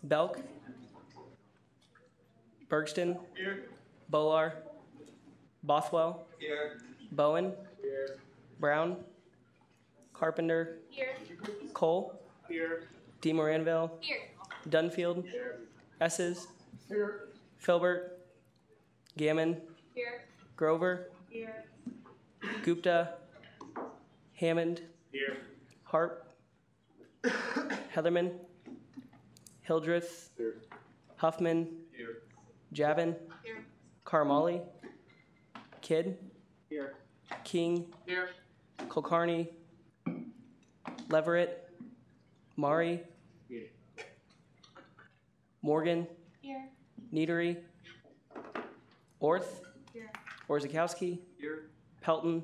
Belk, Bergston, Here. Bolar, Bothwell, Here. Bowen, Here. Brown, Carpenter, Here. Cole, Here. DeMoranville, Here. Dunfield, Here. Esses, Here. Filbert, Gammon, Here. Grover, Here. Gupta, Hammond, Here. Harp, Heatherman, Hildreth, Here. Huffman, Here. Javin, Here. Carmali, Kidd, Here. King, Here. Kulkarni, Leverett, Mari, Here. Morgan, Here. Neatery, Orth, Here. Orzakowski, Here. Pelton,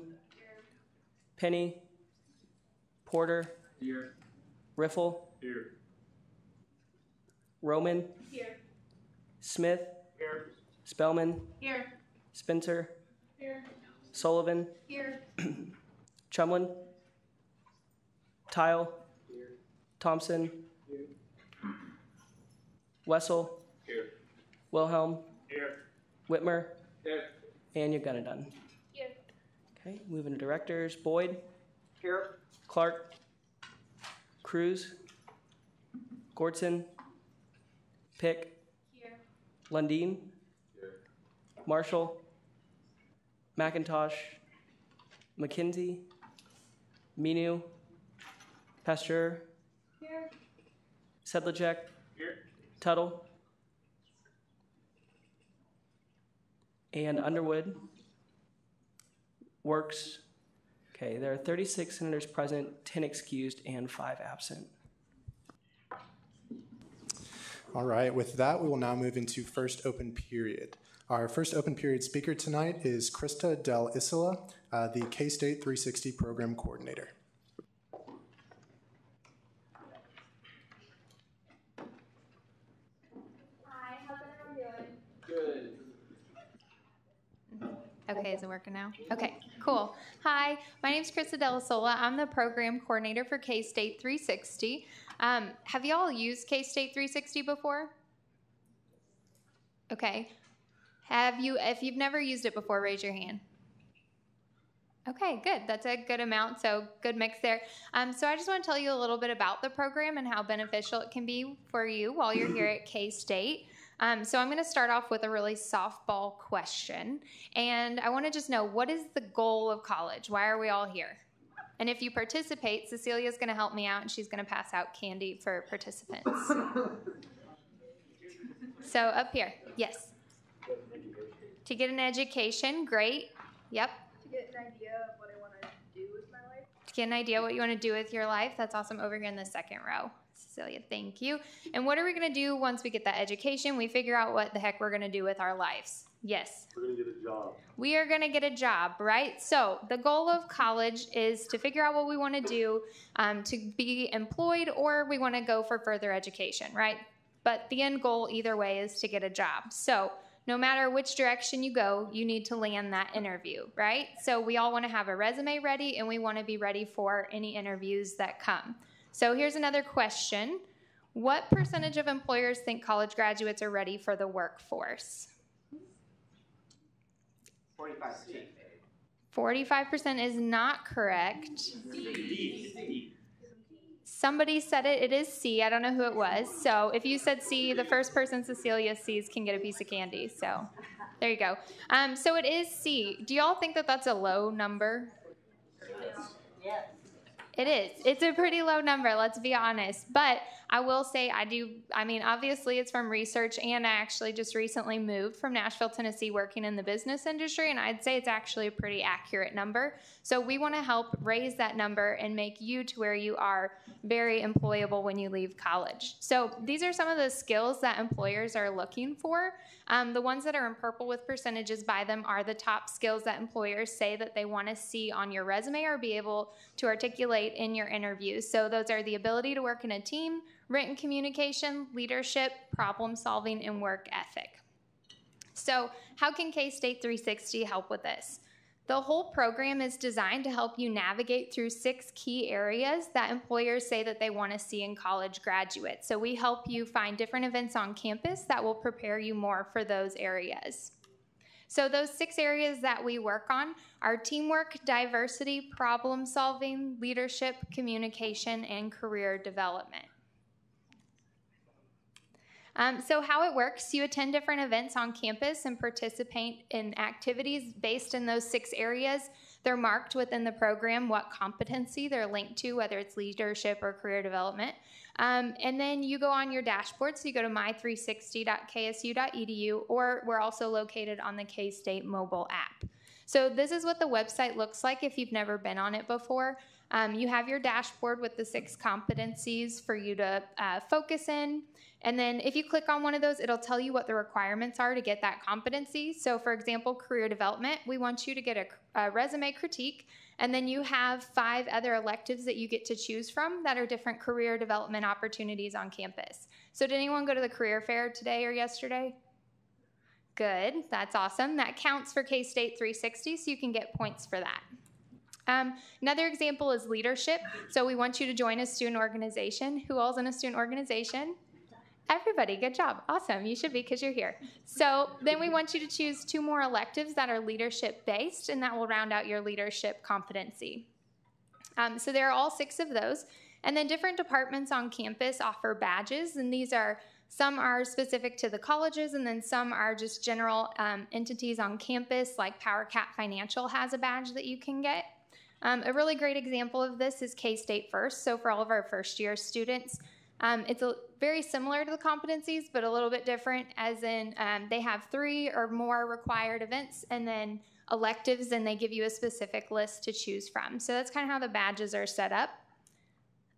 Penny, Porter, Here. Riffle, Here. Roman, Here. Smith, Here. Spellman, Here. Spencer, Here. Sullivan, Here. Chumlin, Tile, Here. Thompson, Here. Wessel, Here. Wilhelm, Here. Whitmer, Here. and Ugunadun. Here. Okay, moving to directors. Boyd, Here. Clark, Cruz, Gordson, Pick, Here. Lundeen, Here. Marshall, McIntosh, McKenzie, Minu, Pasteur, Here. Sedlacek, Here. Tuttle, and Underwood. Works. Okay, there are 36 senators present, 10 excused, and 5 absent. All right, with that, we will now move into first open period. Our first open period speaker tonight is Krista Del Isola, the K-State 360 Program Coordinator. Hi, how's everyone Good. doing? Okay, is it working now? Okay, cool. Hi, my name is Krista Del Sola. I'm the program coordinator for K-State 360. Have y'all used K-State 360 before? Okay. If you've never used it before, raise your hand. Okay, good. That's a good amount, so good mix there. So I just want to tell you a little bit about the program and how beneficial it can be for you while you're here at K-State. So I'm going to start off with a really softball question, and I want to just know, what is the goal of college? Why are we all here? And if you participate, Cecilia's going to help me out, and she's going to pass out candy for participants. So up here, yes. To get an education, great. Yep. To get an idea of what I want to do with my life. To get an idea what you want to do with your life. That's awesome. Over here in the second row. Cecilia, thank you. And what are we going to do once we get that education? We figure out what the heck we're going to do with our lives. Yes. We're going to get a job. We are going to get a job, right? So the goal of college is to figure out what we want to do, to be employed, or we want to go for further education, right? But the end goal either way is to get a job. So no matter which direction you go, you need to land that interview, right? So we all want to have a resume ready, and we want to be ready for any interviews that come. So here's another question. What percentage of employers think college graduates are ready for the workforce? 45%. 45% is not correct. Somebody said it. It is C. I don't know who it was. So if you said C, the first person Cecilia sees can get a piece of candy. So there you go. So it is C. Do y'all think that that's a low number? Yes. It is. It's a pretty low number, let's be honest. But I will say obviously it's from research, and I actually just recently moved from Nashville, Tennessee, working in the business industry, and I'd say it's actually a pretty accurate number. So we want to help raise that number and make you to where you are very employable when you leave college. So these are some of the skills that employers are looking for. The ones that are in purple with percentages by them are the top skills that employers say that they want to see on your resume or be able to articulate in your interviews. So those are the ability to work in a team, written communication, leadership, problem solving, and work ethic. So how can K-State 360 help with this? The whole program is designed to help you navigate through 6 key areas that employers say that they want to see in college graduates. So we help you find different events on campus that will prepare you more for those areas. So those 6 areas that we work on are teamwork, diversity, problem solving, leadership, communication, and career development. So how it works, you attend different events on campus and participate in activities based in those 6 areas. They're marked within the program what competency they're linked to, whether it's leadership or career development. And then you go on your dashboard, so you go to my360.ksu.edu, or we're also located on the K-State mobile app. So this is what the website looks like if you've never been on it before. You have your dashboard with the 6 competencies for you to focus in. And then if you click on one of those, it'll tell you what the requirements are to get that competency. So for example, career development, we want you to get a resume critique, and then you have 5 other electives that you get to choose from that are different career development opportunities on campus. So did anyone go to the career fair today or yesterday? Good, that's awesome. That counts for K-State 360, so you can get points for that. Another example is leadership. So we want you to join a student organization. Who all's in a student organization? Everybody, good job. Awesome. You should be because you're here. So then we want you to choose 2 more electives that are leadership based, and that will round out your leadership competency. So there are all 6 of those. And then different departments on campus offer badges, and some are specific to the colleges, and then some are just general entities on campus, like PowerCat Financial has a badge that you can get. A really great example of this is K-State First. So for all of our first-year students, it's very similar to the competencies, but a little bit different, as in they have 3 or more required events and then electives, and they give you a specific list to choose from. So that's kind of how the badges are set up.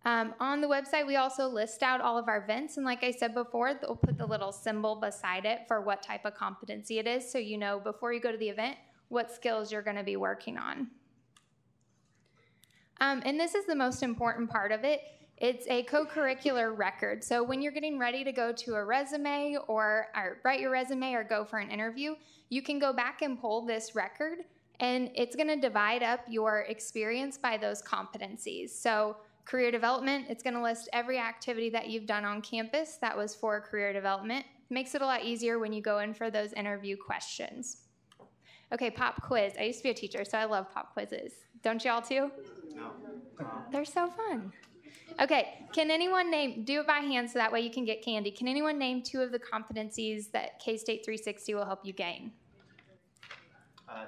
On the website, we also list out all of our events, and like I said before, they'll put the little symbol beside it for what type of competency it is, so you know before you go to the event what skills you're going to be working on. And this is the most important part of it. It's a co-curricular record. So when you're getting ready to go to a resume or write your resume or go for an interview, you can go back and pull this record, and it's going to divide up your experience by those competencies. So career development, it's going to list every activity that you've done on campus that was for career development. Makes it a lot easier when you go in for those interview questions. Okay, pop quiz. I used to be a teacher, so I love pop quizzes. Don't y'all too? No. They're so fun. Okay, can anyone do it by hand so that way you can get candy. Can anyone name 2 of the competencies that K-State 360 will help you gain?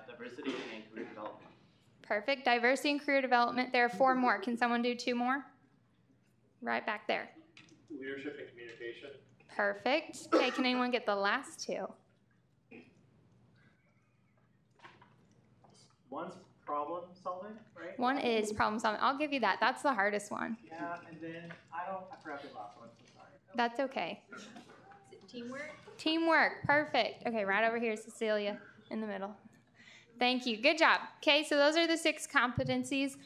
Diversity and career development. Perfect. Diversity and career development. There are 4 more. Can someone do 2 more? Right back there. Leadership and communication. Perfect. Okay, can anyone get the last 2? One's problem solving, right? One is problem solving. I'll give you that. That's the hardest one. Yeah, and then I forgot the last one, so sorry. That's okay. Is it teamwork? Teamwork. Perfect. Okay, right over here, Cecilia, in the middle. Thank you. Good job. Okay, so those are the 6 competencies.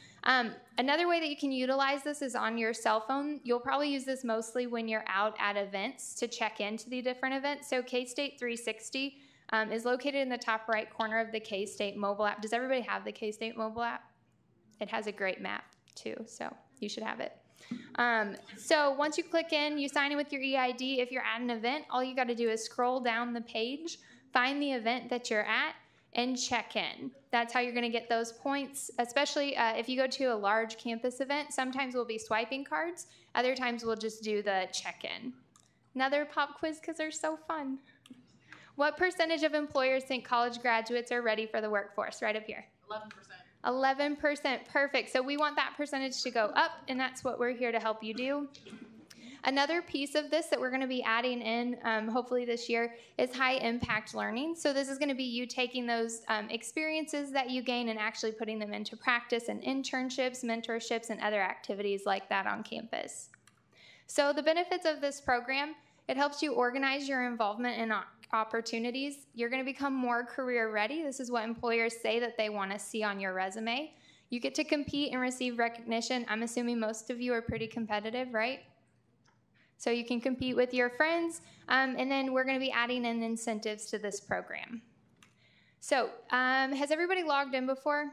Another way that you can utilize this is on your cell phone. You'll probably use this mostly when you're out at events to check into the different events. So K-State 360 is located in the top right corner of the K-State mobile app. Does everybody have the K-State mobile app? It has a great map too, so you should have it. So once you click in, you sign in with your EID. If you're at an event, all you got to do is scroll down the page, find the event that you're at, and check in. That's how you're going to get those points, especially if you go to a large campus event. Sometimes we'll be swiping cards. Other times we'll just do the check-in. Another pop quiz because they're so fun. What percentage of employers think college graduates are ready for the workforce? Right up here. 11%. 11%. Perfect. So we want that percentage to go up, and that's what we're here to help you do. Another piece of this that we're going to be adding in, hopefully this year, is high impact learning. So this is going to be you taking those experiences that you gain and actually putting them into practice and internships, mentorships, and other activities like that on campus. So the benefits of this program, it helps you organize your involvement in opportunities. You're going to become more career ready. This is what employers say that they want to see on your resume. You get to compete and receive recognition. I'm assuming most of you are pretty competitive, right? So you can compete with your friends, and then we're going to be adding in incentives to this program. So, has everybody logged in before?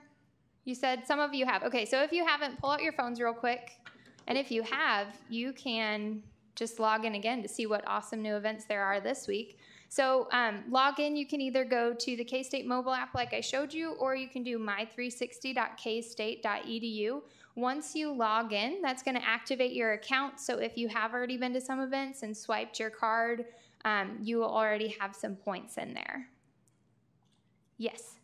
You said some of you have. Okay, so if you haven't, pull out your phones real quick. And if you have, you can just log in again to see what awesome new events there are this week. So log in, you can either go to the K-State mobile app like I showed you, or you can do my360.kstate.edu. Once you log in, that's going to activate your account. So if you have already been to some events and swiped your card, you will already have some points in there. Yes?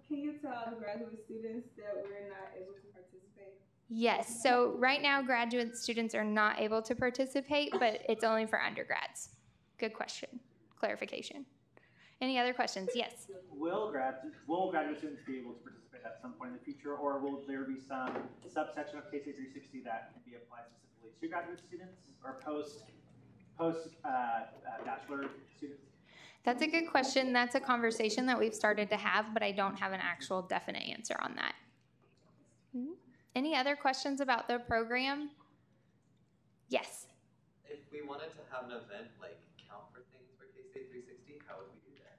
Can you tell the graduate students that we're not able to participate? Yes. So right now, graduate students are not able to participate, but it's only for undergrads. Good question. Clarification. Any other questions? Yes. Will graduate students be able to participate at some point in the future, or will there be some subsection of K-State 360 that can be applied specifically to graduate students or post bachelor students? That's a good question. That's a conversation that we've started to have, but I don't have an actual definite answer on that. Any other questions about the program? Yes. If we wanted to have an event like count for things for K-State 360, how would we do that?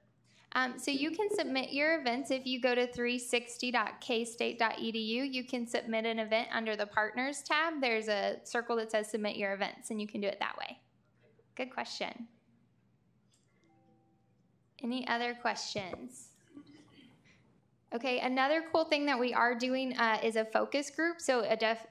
So you can submit your events if you go to 360.kstate.edu. You can submit an event under the Partners tab. There's a circle that says Submit Your Events, and you can do it that way. Good question. Any other questions? Okay, another cool thing that we are doing is a focus group. So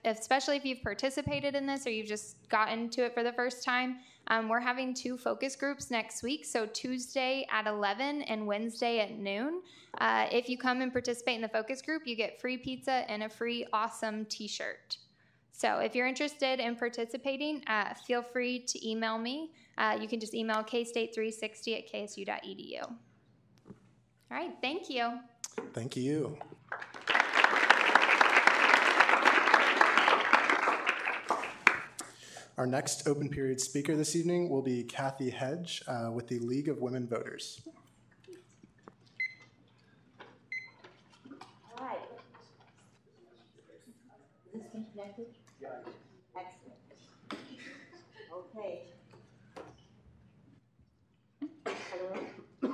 especially if you've participated in this or you've just gotten to it for the first time, we're having 2 focus groups next week. So Tuesday at 11 and Wednesday at noon. If you come and participate in the focus group, you get free pizza and a free awesome t-shirt. So if you're interested in participating, feel free to email me. You can just email kstate360@ksu.edu. All right, thank you. Thank you. Our next open period speaker this evening will be Kathy Hedge with the League of Women Voters. All right. Is this thing connected? Yeah. Excellent. Okay. Hello? If not, I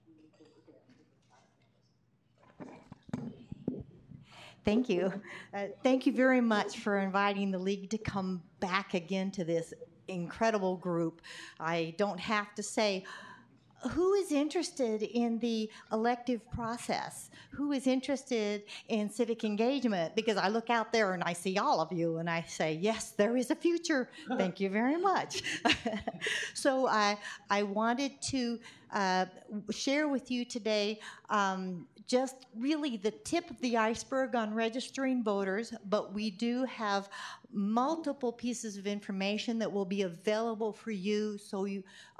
can take it there. Thank you. Thank you very much for inviting the League to come back again to this incredible group. I don't have to say, who is interested in the elective process? Who is interested in civic engagement? Because I look out there and I see all of you and I say, yes, there is a future. Thank you very much. So I wanted to share with you today just really the tip of the iceberg on registering voters, but we do have multiple pieces of information that will be available for you. So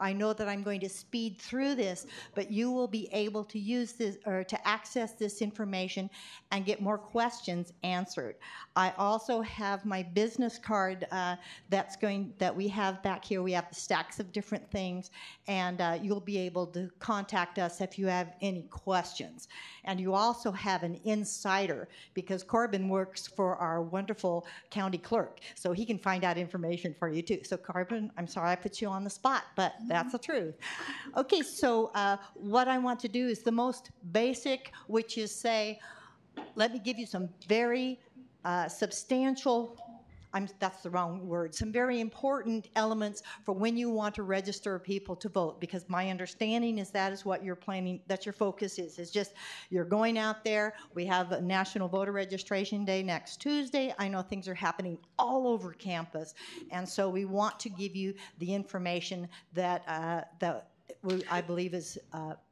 I know that I'm going to speed through this, but you will be able to use this or to access this information and get more questions answered. I also have my business card that we have back here. We have the stacks of different things, and you'll be able to contact us if you have any questions. And you also have an insider, because Corbin works for our wonderful county clerk, so he can find out information for you too. So Corbin, I'm sorry I put you on the spot, but that's the truth. Okay, so what I want to do is the most basic, which is say, let me give you some very substantial, that's the wrong word, some very important elements for when you want to register people to vote, because my understanding is that is what you're planning, that your focus is just you're going out there. We have a National Voter Registration Day next Tuesday. I know things are happening all over campus, and so we want to give you the information that, I believe is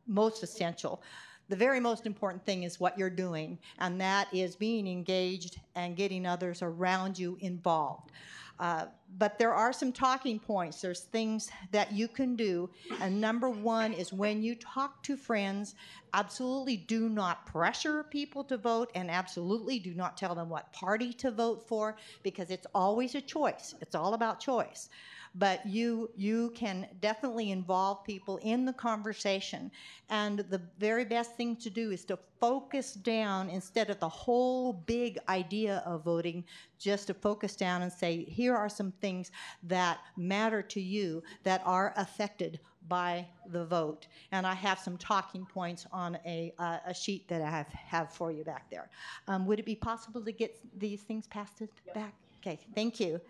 most essential. The very most important thing is what you're doing, and that is being engaged and getting others around you involved. But there are some talking points. There's things that you can do, and number one is when you talk to friends, absolutely do not pressure people to vote, and absolutely do not tell them what party to vote for, because it's always a choice. It's all about choice. But you can definitely involve people in the conversation. And the very best thing to do is to focus down, instead of the whole big idea of voting, just to focus down and say, here are some things that matter to you that are affected by the vote. And I have some talking points on a sheet that I have for you back there. Would it be possible to get these things passed back? Okay, thank you.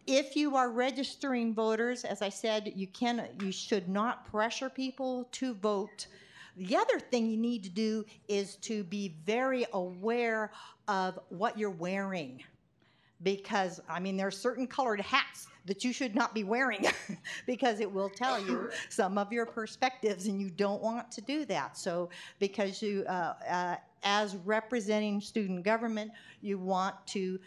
If you are registering voters, as I said, you should not pressure people to vote. The other thing you need to do is to be very aware of what you're wearing. Because, I mean, there are certain colored hats that you should not be wearing because it will tell you some of your perspectives, and you don't want to do that. So because you, as representing student government, you want to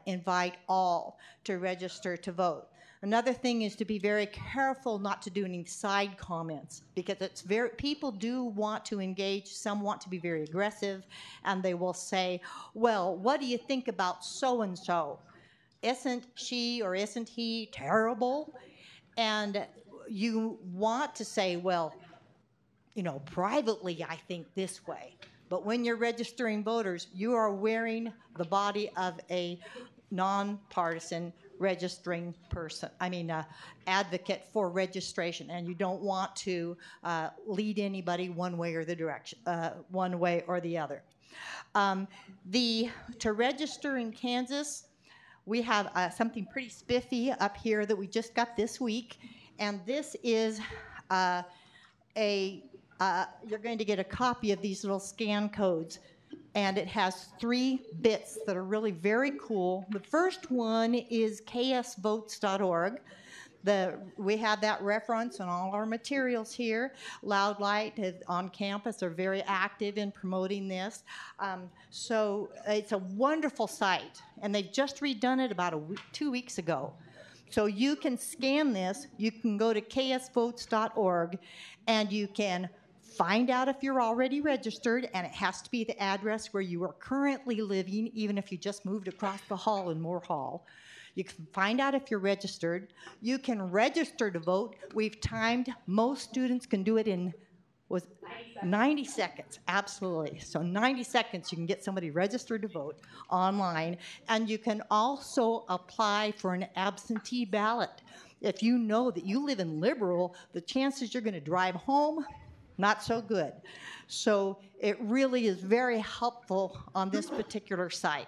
invite all to register to vote. Another thing is to be very careful not to do any side comments, because people do want to engage. Some want to be very aggressive, and they will say, well, what do you think about so-and-so? Isn't she or isn't he terrible? And you want to say, well, you know, privately I think this way. But when you're registering voters, you are wearing the body of a nonpartisan registering person, advocate for registration, and you don't want to lead anybody one way or the other. To register in Kansas, we have something pretty spiffy up here that we just got this week, and this is you're going to get a copy of these little scan codes. And it has 3 bits that are really very cool. The first one is ksvotes.org. We have that reference on all our materials here. Loud Light on campus are very active in promoting this. So it's a wonderful site, and they've just redone it about 2 weeks ago. So you can scan this. You can go to ksvotes.org, and you can find out if you're already registered, and it has to be the address where you are currently living, even if you just moved across the hall in Moore Hall. You can find out if you're registered. You can register to vote. We've timed, most students can do it in 90 seconds, absolutely. So 90 seconds you can get somebody registered to vote online, and you can also apply for an absentee ballot. If you know that you live in Liberal, the chances you're going to drive home, not so good. So it really is very helpful on this particular site.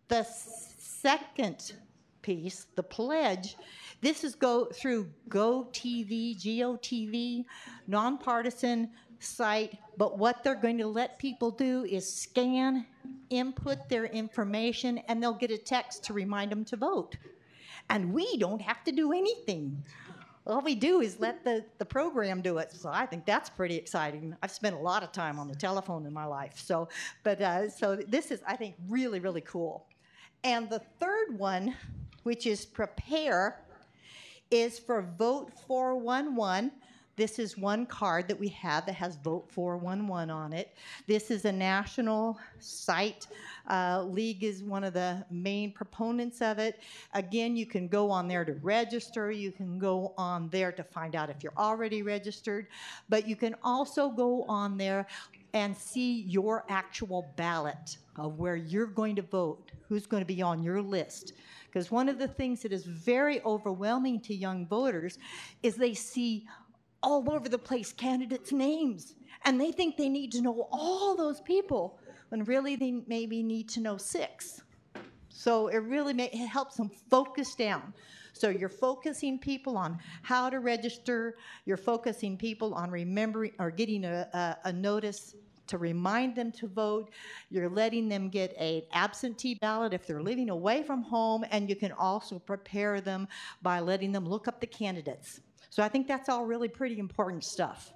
The second piece, the pledge, this is through GoTV, G-O-TV, nonpartisan site, but what they're going to let people do is scan, input their information, and they'll get a text to remind them to vote. And we don't have to do anything. All we do is let the program do it. So I think that's pretty exciting. I've spent a lot of time on the telephone in my life. So this is, I think, really, really cool. And the third one, which is Prepare, is for Vote 411. This is one card that we have that has Vote 411 on it. This is a national site. League is one of the main proponents of it. Again, you can go on there to register. You can go on there to find out if you're already registered. But you can also go on there and see your actual ballot of where you're going to vote, who's going to be on your list. Because one of the things that is very overwhelming to young voters is they see all over the place candidates' names, and they think they need to know all those people, when really they maybe need to know 6. So it really it helps them focus down. So you're focusing people on how to register, you're focusing people on remembering or getting a notice to remind them to vote, you're letting them get an absentee ballot if they're living away from home, and you can also prepare them by letting them look up the candidates. So I think that's all really pretty important stuff.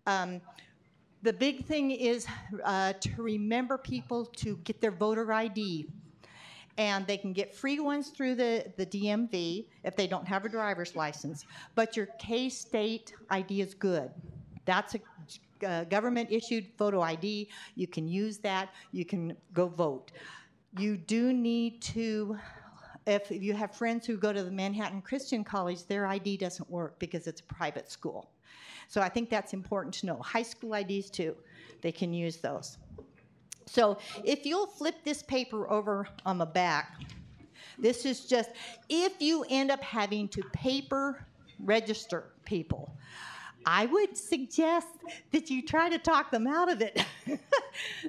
The big thing is to remember people to get their voter ID. And they can get free ones through the DMV if they don't have a driver's license. But your K-State ID is good. That's a government-issued photo ID. You can use that. You can go vote. You do need to... If you have friends who go to the Manhattan Christian College, their ID doesn't work because it's a private school. So I think that's important to know. High school IDs, too. They can use those. So if you'll flip this paper over on the back, this is just, if you end up having to paper register people. I would suggest that you try to talk them out of it.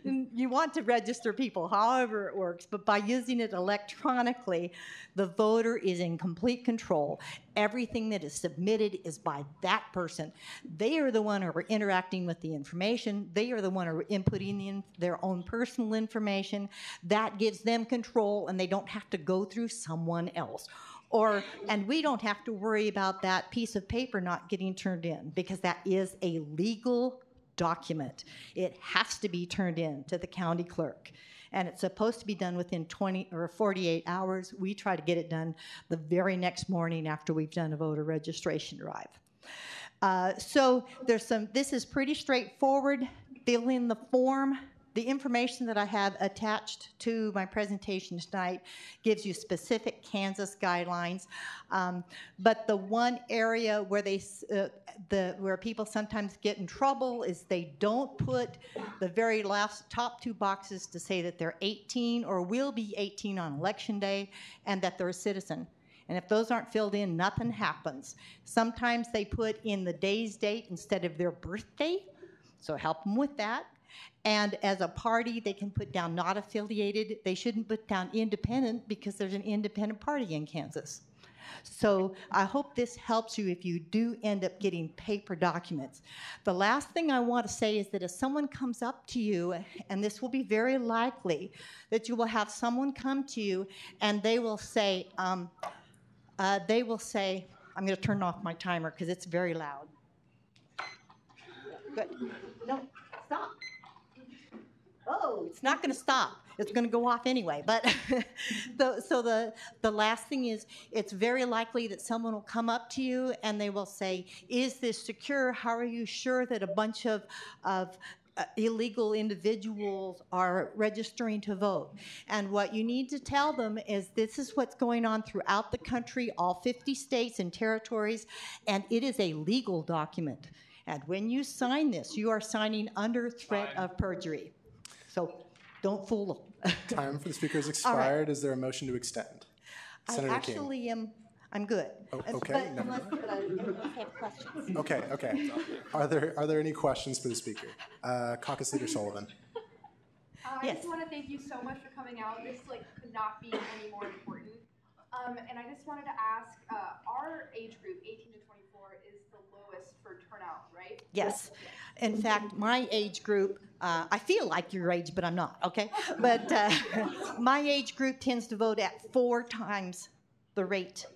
You want to register people however it works, but by using it electronically, the voter is in complete control. Everything that is submitted is by that person. They are the one who are interacting with the information. They are the one who are inputting their own personal information. That gives them control, and they don't have to go through someone else. And we don't have to worry about that piece of paper not getting turned in, because that is a legal document. It has to be turned in to the county clerk. And it's supposed to be done within 20 or 48 hours. We try to get it done the very next morning after we've done a voter registration drive. So this is pretty straightforward. Fill in the form. The information that I have attached to my presentation tonight gives you specific Kansas guidelines, but the one area where where people sometimes get in trouble is they don't put the very last top two boxes to say that they're 18 or will be 18 on election day and that they're a citizen. And if those aren't filled in, nothing happens. Sometimes they put in the day's date instead of their birthday, so help them with that. And as a party, they can put down not affiliated. They shouldn't put down independent because there's an independent party in Kansas. So I hope this helps you if you do end up getting paper documents. The last thing I want to say is that if someone comes up to you, and this will be very likely, that you will have someone come to you and they will say, I'm going to turn off my timer because it's very loud. Good. No, stop. Oh, it's not going to stop. It's going to go off anyway. But the last thing is, it's very likely that someone will come up to you and they will say, is this secure? How are you sure that a bunch of illegal individuals are registering to vote? And what you need to tell them is this is what's going on throughout the country, all 50 states and territories, and it is a legal document. And when you sign this, you are signing under threat of perjury. So don't fool them. Time for the speaker has expired. Right. Is there a motion to extend? Senator I actually King. I'm good. Oh, okay. But unless I have questions. Okay. Are there any questions for the speaker? Caucus Leader Sullivan. I just want to thank you so much for coming out. This could not be any more important. And I just wanted to ask, our age group, 18 to 24, is the lowest for turnout, right? Yes. In fact, my age group, I feel like your age, but I'm not, okay? But my age group tends to vote at 4 times the rate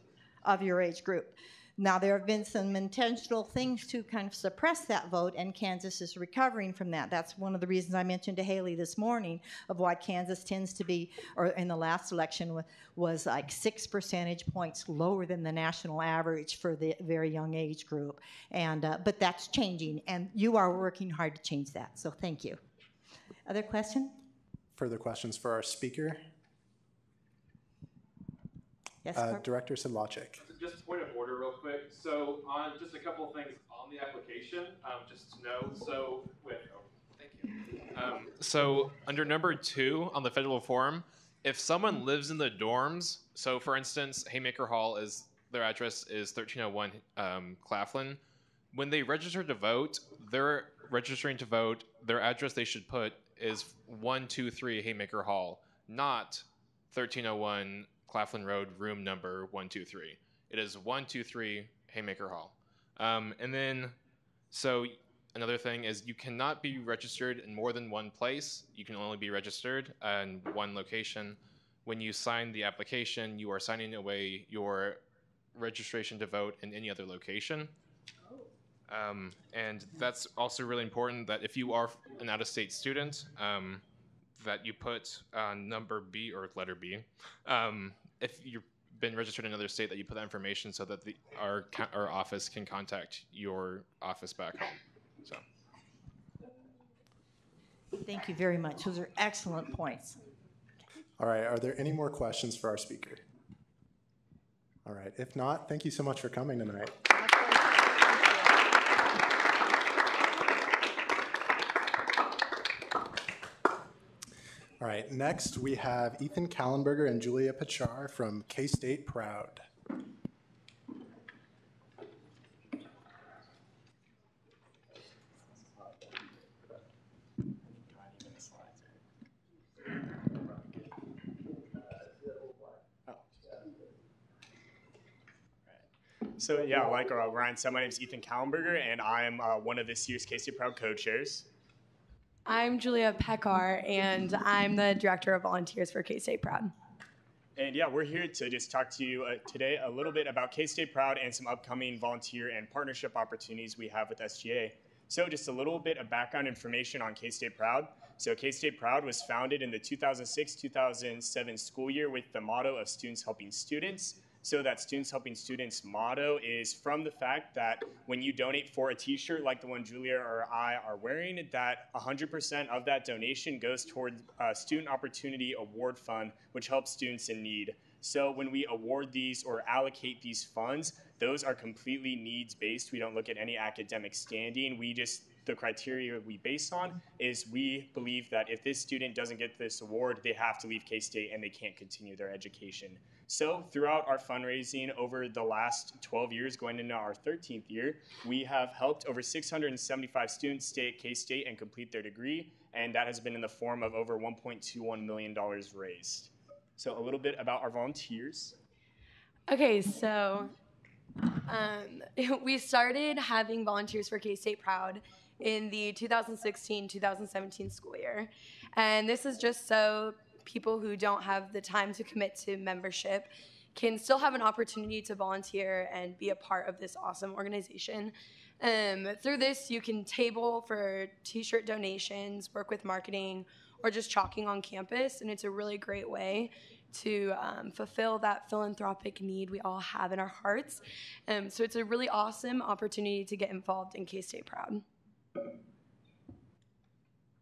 of your age group. Now, there have been some intentional things to kind of suppress that vote, and Kansas is recovering from that. That's one of the reasons I mentioned to Haley this morning of why Kansas tends to be, or in the last election, was like 6 percentage points lower than the national average for the very young age group. And but that's changing, and you are working hard to change that. So thank you. Other question? Further questions for our speaker? Yes, Director Sedlacek. Just a point of order real quick. So on just a couple of things on the application, just to know. So thank you. So under number 2 on the federal form, if someone lives in the dorms, so for instance, Haymaker Hall is their address is 1301 Claflin. When they register to vote, they're registering to vote. Their address they should put is 123 Haymaker Hall, not 1301 Claflin Road, room number 123. It is 123 Haymaker Hall. And then, so another thing is you cannot be registered in more than one place. You can only be registered in one location. When you sign the application, you are signing away your registration to vote in any other location. And that's also really important that if you are an out-of-state student, that you put number B or letter B. If you've been registered in another state, that you put that information so that our office can contact your office back home. So. Thank you very much. Those are excellent points. All right. Are there any more questions for our speaker? All right. If not, thank you so much for coming tonight. All right, next we have Ethan Kallenberger and Julia Pachar from K-State Proud. So yeah, like Ryan said, my name is Ethan Kallenberger, and I'm one of this year's K-State Proud co-chairs. I'm Julia Pekar, and I'm the Director of Volunteers for K-State Proud. And yeah, we're here to just talk to you today a little bit about K-State Proud and some upcoming volunteer and partnership opportunities we have with SGA. So just a little bit of background information on K-State Proud. So K-State Proud was founded in the 2006-2007 school year with the motto of Students Helping Students. So that Students Helping Students motto is from the fact that when you donate for a t-shirt like the one Julia or I are wearing, that 100% of that donation goes toward a Student Opportunity Award Fund, which helps students in need. So when we award these or allocate these funds, those are completely needs-based. We don't look at any academic standing. The criteria we base on is we believe that if this student doesn't get this award, they have to leave K-State and they can't continue their education. So throughout our fundraising over the last 12 years, going into our 13th year, we have helped over 675 students stay at K-State and complete their degree, and that has been in the form of over $1.21 million raised. So a little bit about our volunteers. Okay, so we started having volunteers for K-State Proud in the 2016-2017 school year. And this is just so people who don't have the time to commit to membership can still have an opportunity to volunteer and be a part of this awesome organization. Through this, you can table for t-shirt donations, work with marketing, or just chalking on campus, and it's a really great way to fulfill that philanthropic need we all have in our hearts. So it's a really awesome opportunity to get involved in K-State Proud.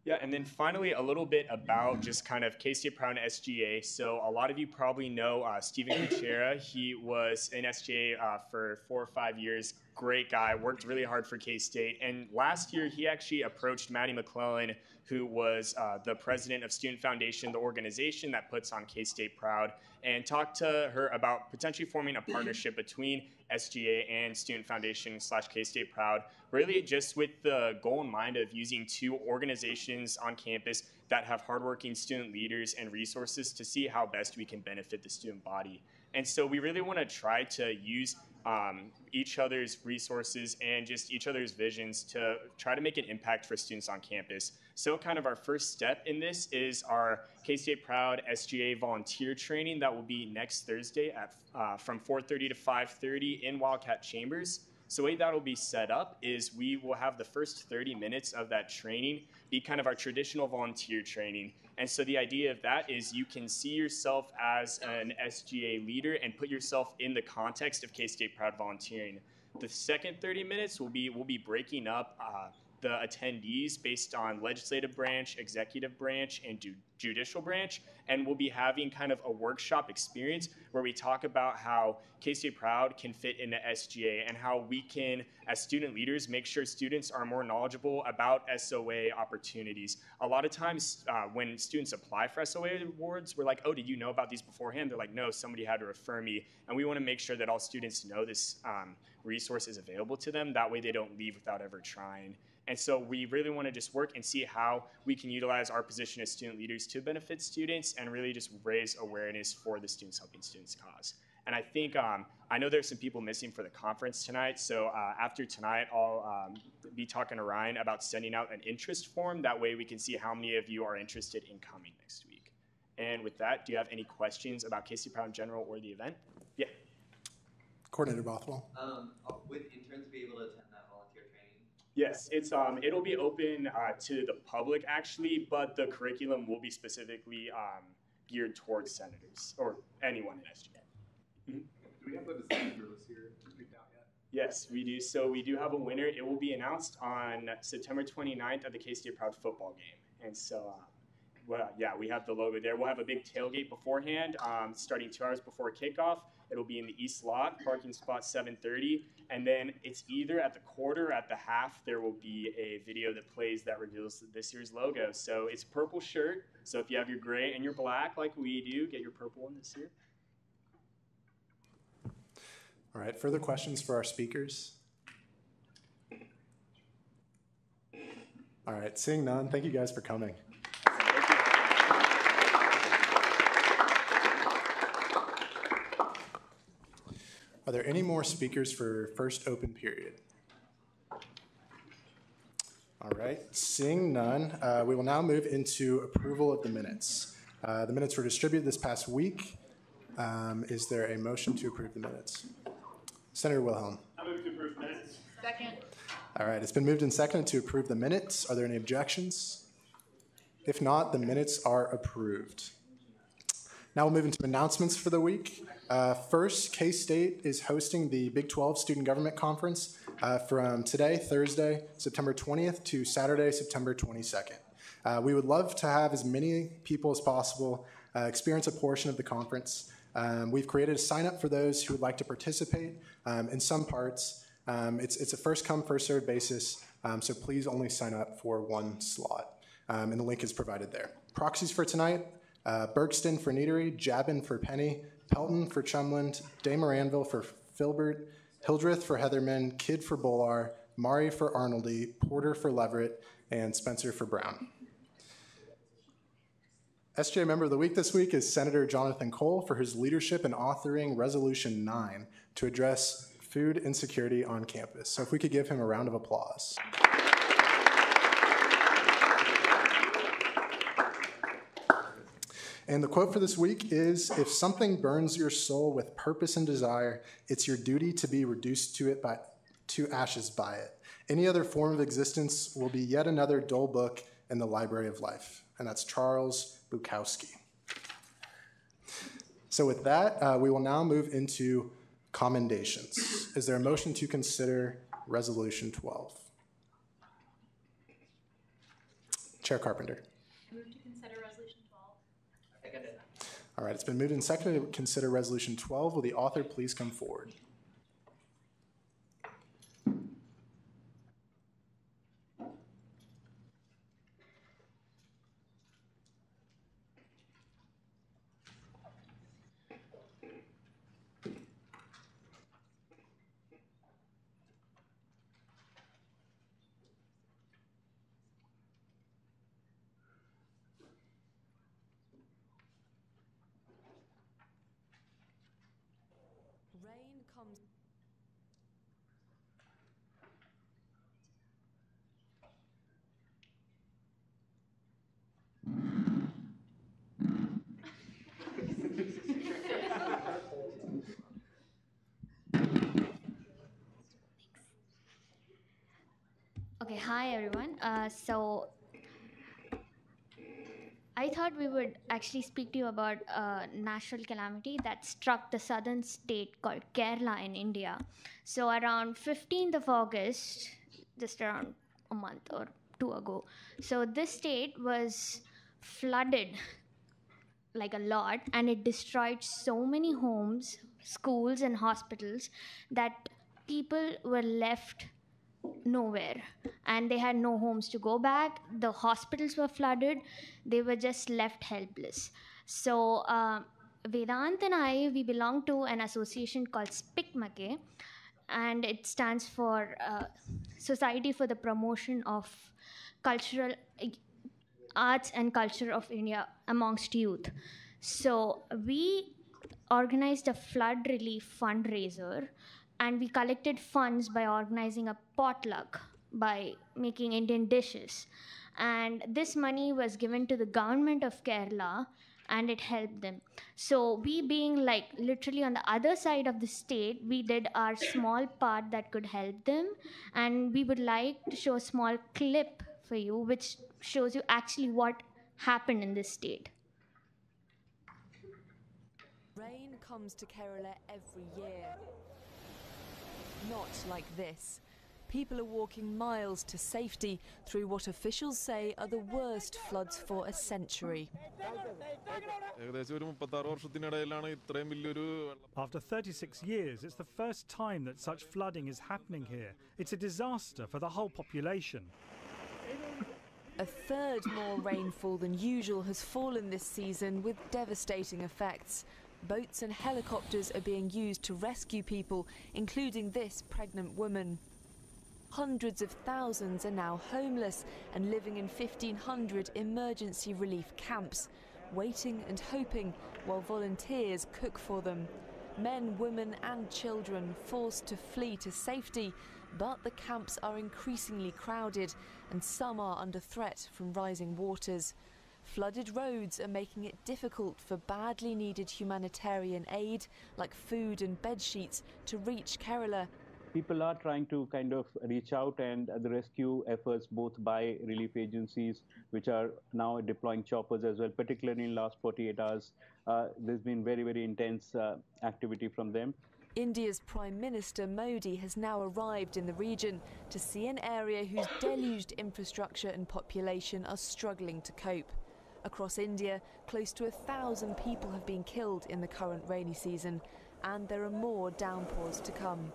Yeah, and then finally, a little bit about just kind of K-State Proud and SGA. So a lot of you probably know Stephen Kuchera. He was in SGA for 4 or 5 years. Great guy, worked really hard for K-State. And last year, he actually approached Maddie McClellan, who was the president of Student Foundation, the organization that puts on K-State Proud, and talked to her about potentially forming a partnership between SGA and Student Foundation / K-State Proud, really just with the goal in mind of using 2 organizations on campus that have hardworking student leaders and resources to see how best we can benefit the student body. And so we really want to try to use each other's resources and just each other's visions to try to make an impact for students on campus. So kind of our first step in this is our K-State Proud SGA volunteer training that will be next Thursday at from 4:30 to 5:30 in Wildcat Chambers. So the way that will be set up is we will have the first 30 minutes of that training be kind of our traditional volunteer training. And so the idea of that is you can see yourself as an SGA leader and put yourself in the context of K-State Proud volunteering. The second 30 minutes we'll be breaking up the attendees based on legislative branch, executive branch, and judicial branch, and we'll be having kind of a workshop experience where we talk about how K-State Proud can fit into SGA and how we can, as student leaders, make sure students are more knowledgeable about SOA opportunities. A lot of times when students apply for SOA awards, we're like, oh, did you know about these beforehand? They're like, no, somebody had to refer me. And we want to make sure that all students know this resource is available to them. That way they don't leave without ever trying. And so we really want to just work and see how we can utilize our position as student leaders to benefit students and really just raise awareness for the Students Helping Students cause. And I think, I know there's some people missing for the conference tonight, so after tonight, I'll be talking to Ryan about sending out an interest form. That way we can see how many of you are interested in coming next week. And with that, do you have any questions about K-State Proud in general or the event? Yeah. Coordinator Bothwell. Would interns be able to attend that volunteer training? Yes, it's it'll be open to the public actually, but the curriculum will be specifically geared towards senators or anyone in SGA. Mm-hmm. Do we have the senator this year picked out yet? Yes, we do. So we do have a winner. It will be announced on September 29th at the K-State Proud football game. And so, well, yeah, we have the logo there. We'll have a big tailgate beforehand, starting 2 hours before kickoff. It'll be in the East Lot, parking spot 730. And then it's either at the quarter or at the half, there will be a video that plays that reveals this year's logo. So it's purple shirt. So if you have your gray and your black like we do, get your purple one this year. All right, further questions for our speakers? All right, seeing none, thank you guys for coming. Are Are there any more speakers for first open period? All right, seeing none, we will now move into approval of the minutes. The minutes were distributed this past week. Is there a motion to approve the minutes? Senator Wilhelm. I move to approve minutes. Second. All right, it's been moved and seconded to approve the minutes. Are there any objections? If not, the minutes are approved. Now we'll move into announcements for the week. First, K-State is hosting the Big 12 Student Government Conference from today, Thursday, September 20th to Saturday, September 22nd. We would love to have as many people as possible experience a portion of the conference. We've created a sign-up for those who would like to participate. In some parts, it's a first-come, first-served basis, so please only sign up for one slot, and the link is provided there. Proxies for tonight, Bergston for Neatery, Jabin for Penny, Pelton for Chumland, De Moranville for Filbert, Hildreth for Heatherman, Kidd for Bolar, Mari for Arnoldy, Porter for Leverett, and Spencer for Brown. SJ Member of the Week this week is Senator Jonathan Cole for his leadership in authoring Resolution 9 to address food insecurity on campus. So if we could give him a round of applause. And the quote for this week is, "If something burns your soul with purpose and desire, it's your duty to be reduced to ashes by it. Any other form of existence will be yet another dull book in the library of life." And that's Charles Bukowski. So with that, we will now move into commendations. Is there a motion to consider Resolution 12? Chair Carpenter. Move to consider Resolution 12. Seconded. All right, it's been moved and seconded to consider Resolution 12. Will the author please come forward? Rain comes. Okay, hi everyone. So I thought we would actually speak to you about a natural calamity that struck the southern state called Kerala in India. So around 15th of August, just around a month or two ago, so this state was flooded like a lot, and it destroyed so many homes, schools and hospitals that people were left nowhere, and they had no homes to go back. The hospitals were flooded. They were just left helpless. So Vedant and I, we belong to an association called SPICMAKE, and it stands for Society for the Promotion of Cultural Arts and Culture of India amongst youth. So we organized a flood relief fundraiser, and we collected funds by organizing a potluck, by making Indian dishes. And this money was given to the government of Kerala, and it helped them. So we, being like literally on the other side of the state, we did our small part that could help them. And we would like to show a small clip for you, which shows you actually what happened in this state. Rain comes to Kerala every year. Not like this. People are walking miles to safety through what officials say are the worst floods for a century. After 36 years, it's the first time that such flooding is happening here. It's a disaster for the whole population. A third more rainfall than usual has fallen this season, with devastating effects. Boats and helicopters are being used to rescue people, including this pregnant woman. Hundreds of thousands are now homeless and living in 1,500 emergency relief camps, waiting and hoping while volunteers cook for them. Men, women and children forced to flee to safety, but the camps are increasingly crowded and some are under threat from rising waters. Flooded roads are making it difficult for badly needed humanitarian aid, like food and bed sheets, to reach Kerala. People are trying to kind of reach out, and the rescue efforts both by relief agencies, which are now deploying choppers as well, particularly in the last 48 hours. There's been very, very intense activity from them. India's Prime Minister Modi has now arrived in the region to see an area whose deluged infrastructure and population are struggling to cope. Across India, close to 1,000 people have been killed in the current rainy season, and there are more downpours to come.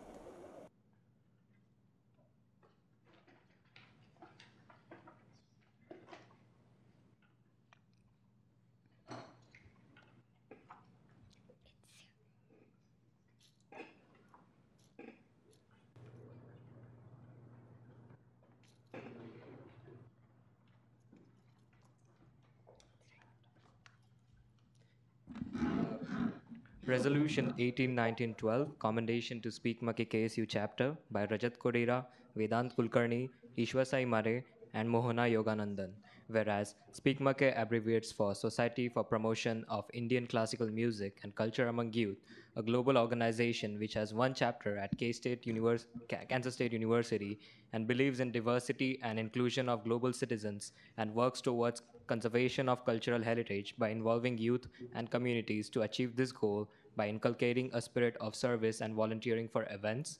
Resolution 18-19-12, Commendation to Speak Maki KSU Chapter by Rajat Kodera, Vedant Kulkarni, Ishwasai Mare, and Mohana Yoganandan. Whereas Speak Maki abbreviates for Society for Promotion of Indian Classical Music and Culture Among Youth, a global organization which has one chapter at Kansas State University and believes in diversity and inclusion of global citizens and works towards conservation of cultural heritage by involving youth and communities to achieve this goal by inculcating a spirit of service and volunteering for events.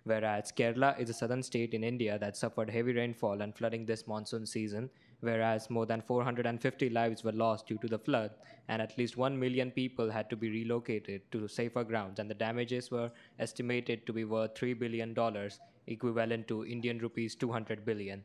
Whereas Kerala is a southern state in India that suffered heavy rainfall and flooding this monsoon season, whereas more than 450 lives were lost due to the flood, and at least 1 million people had to be relocated to safer grounds, and the damages were estimated to be worth $3 billion, equivalent to Indian rupees 200 billion.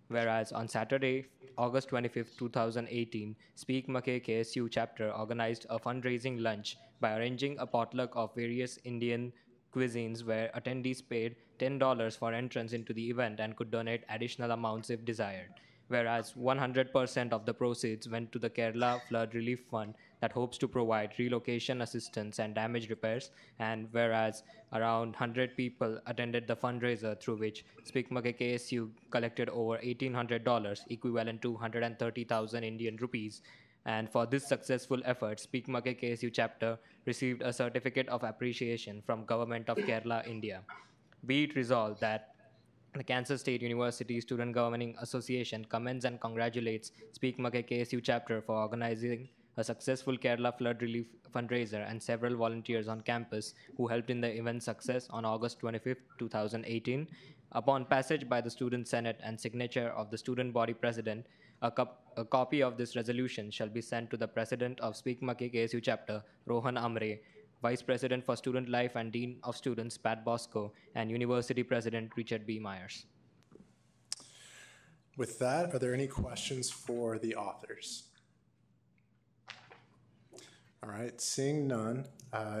Whereas on Saturday, August 25, 2018, Speak Maki KSU chapter organized a fundraising lunch by arranging a potluck of various Indian cuisines where attendees paid $10 for entrance into the event and could donate additional amounts if desired. Whereas 100% of the proceeds went to the Kerala Flood Relief Fund that hopes to provide relocation assistance and damage repairs, and whereas around 100 people attended the fundraiser through which Speak Maki KSU collected over $1,800, equivalent to 130,000 Indian rupees. And for this successful effort, Speak Maki KSU chapter received a certificate of appreciation from Government of Kerala, India. Be it resolved that the Kansas State University Student Governing Association commends and congratulates Speak Maki KSU chapter for organizing a successful Kerala flood relief fundraiser and several volunteers on campus who helped in the event's success on August 25, 2018. Upon passage by the Student Senate and signature of the student body president, a copy of this resolution shall be sent to the president of Speak Maki KSU chapter, Rohan Amre, Vice President for Student Life and Dean of Students, Pat Bosco, and University President, Richard B. Myers. With that, are there any questions for the authors? All right, seeing none,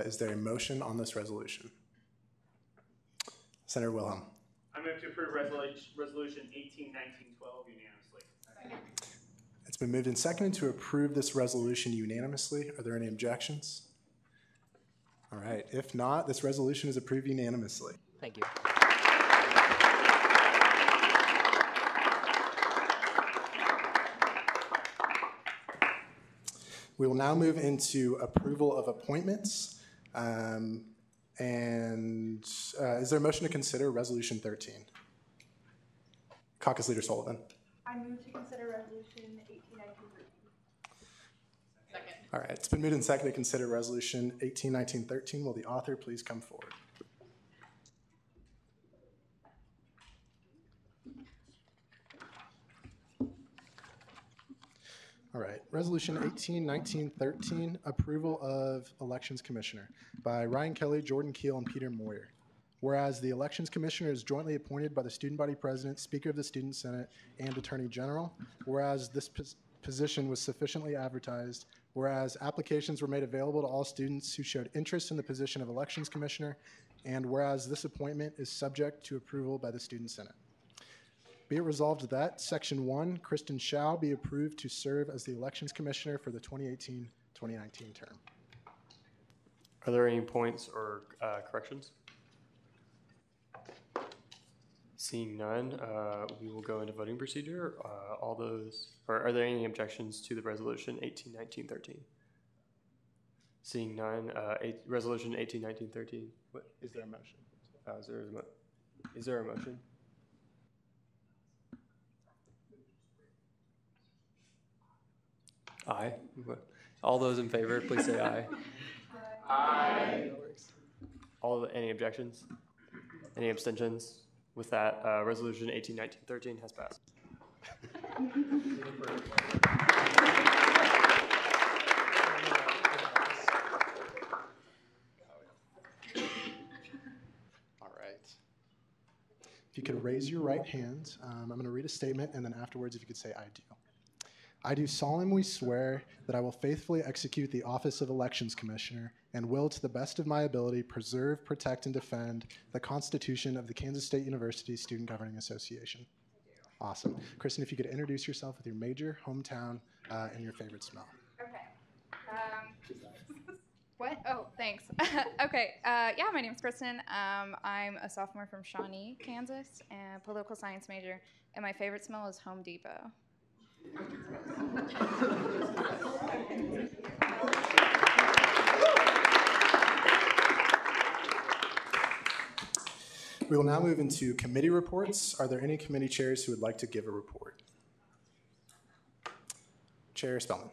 is there a motion on this resolution? Senator Wilhelm. I move to approve resolution 18-19-12 unanimously. Second. It's been moved and seconded to approve this resolution unanimously. Are there any objections? All right, if not, this resolution is approved unanimously. Thank you. We will now move into approval of appointments. Is there a motion to consider Resolution 13? Caucus Leader Sullivan. I move to consider Resolution 18-19-13. Second. All right, it's been moved and seconded to consider Resolution 18-19-13. Will the author please come forward? All right, Resolution 18-19-13, approval of Elections Commissioner by Ryan Kelly, Jordan Keel, and Peter Moyer. Whereas the Elections Commissioner is jointly appointed by the Student Body President, Speaker of the Student Senate, and Attorney General. Whereas this position was sufficiently advertised. Whereas applications were made available to all students who showed interest in the position of Elections Commissioner. And whereas this appointment is subject to approval by the Student Senate. Be it resolved that Section 1, Kristen Shao be approved to serve as the Elections Commissioner for the 2018-2019 term. Are there any points or corrections? Seeing none, we will go into voting procedure. Are there any objections to the resolution 181913? Seeing none, resolution 181913. What is there a motion? Is there a motion? Aye. All those in favor, please say aye. Aye. Any objections? Any abstentions? With that, resolution 181913 has passed. All right. If you could raise your right hand, I'm going to read a statement, and then afterwards, if you could say, I do. I do solemnly swear that I will faithfully execute the office of Elections Commissioner and will, to the best of my ability, preserve, protect, and defend the Constitution of the Kansas State University Student Governing Association. Awesome. Kristen, if you could introduce yourself with your major, hometown, and your favorite smell. Okay. What? Oh, thanks. Okay. Yeah, my name's Kristen. I'm a sophomore from Shawnee, Kansas, and political science major. And my favorite smell is Home Depot. We will now move into committee reports. Are there any committee chairs who would like to give a report? Chair Spellman.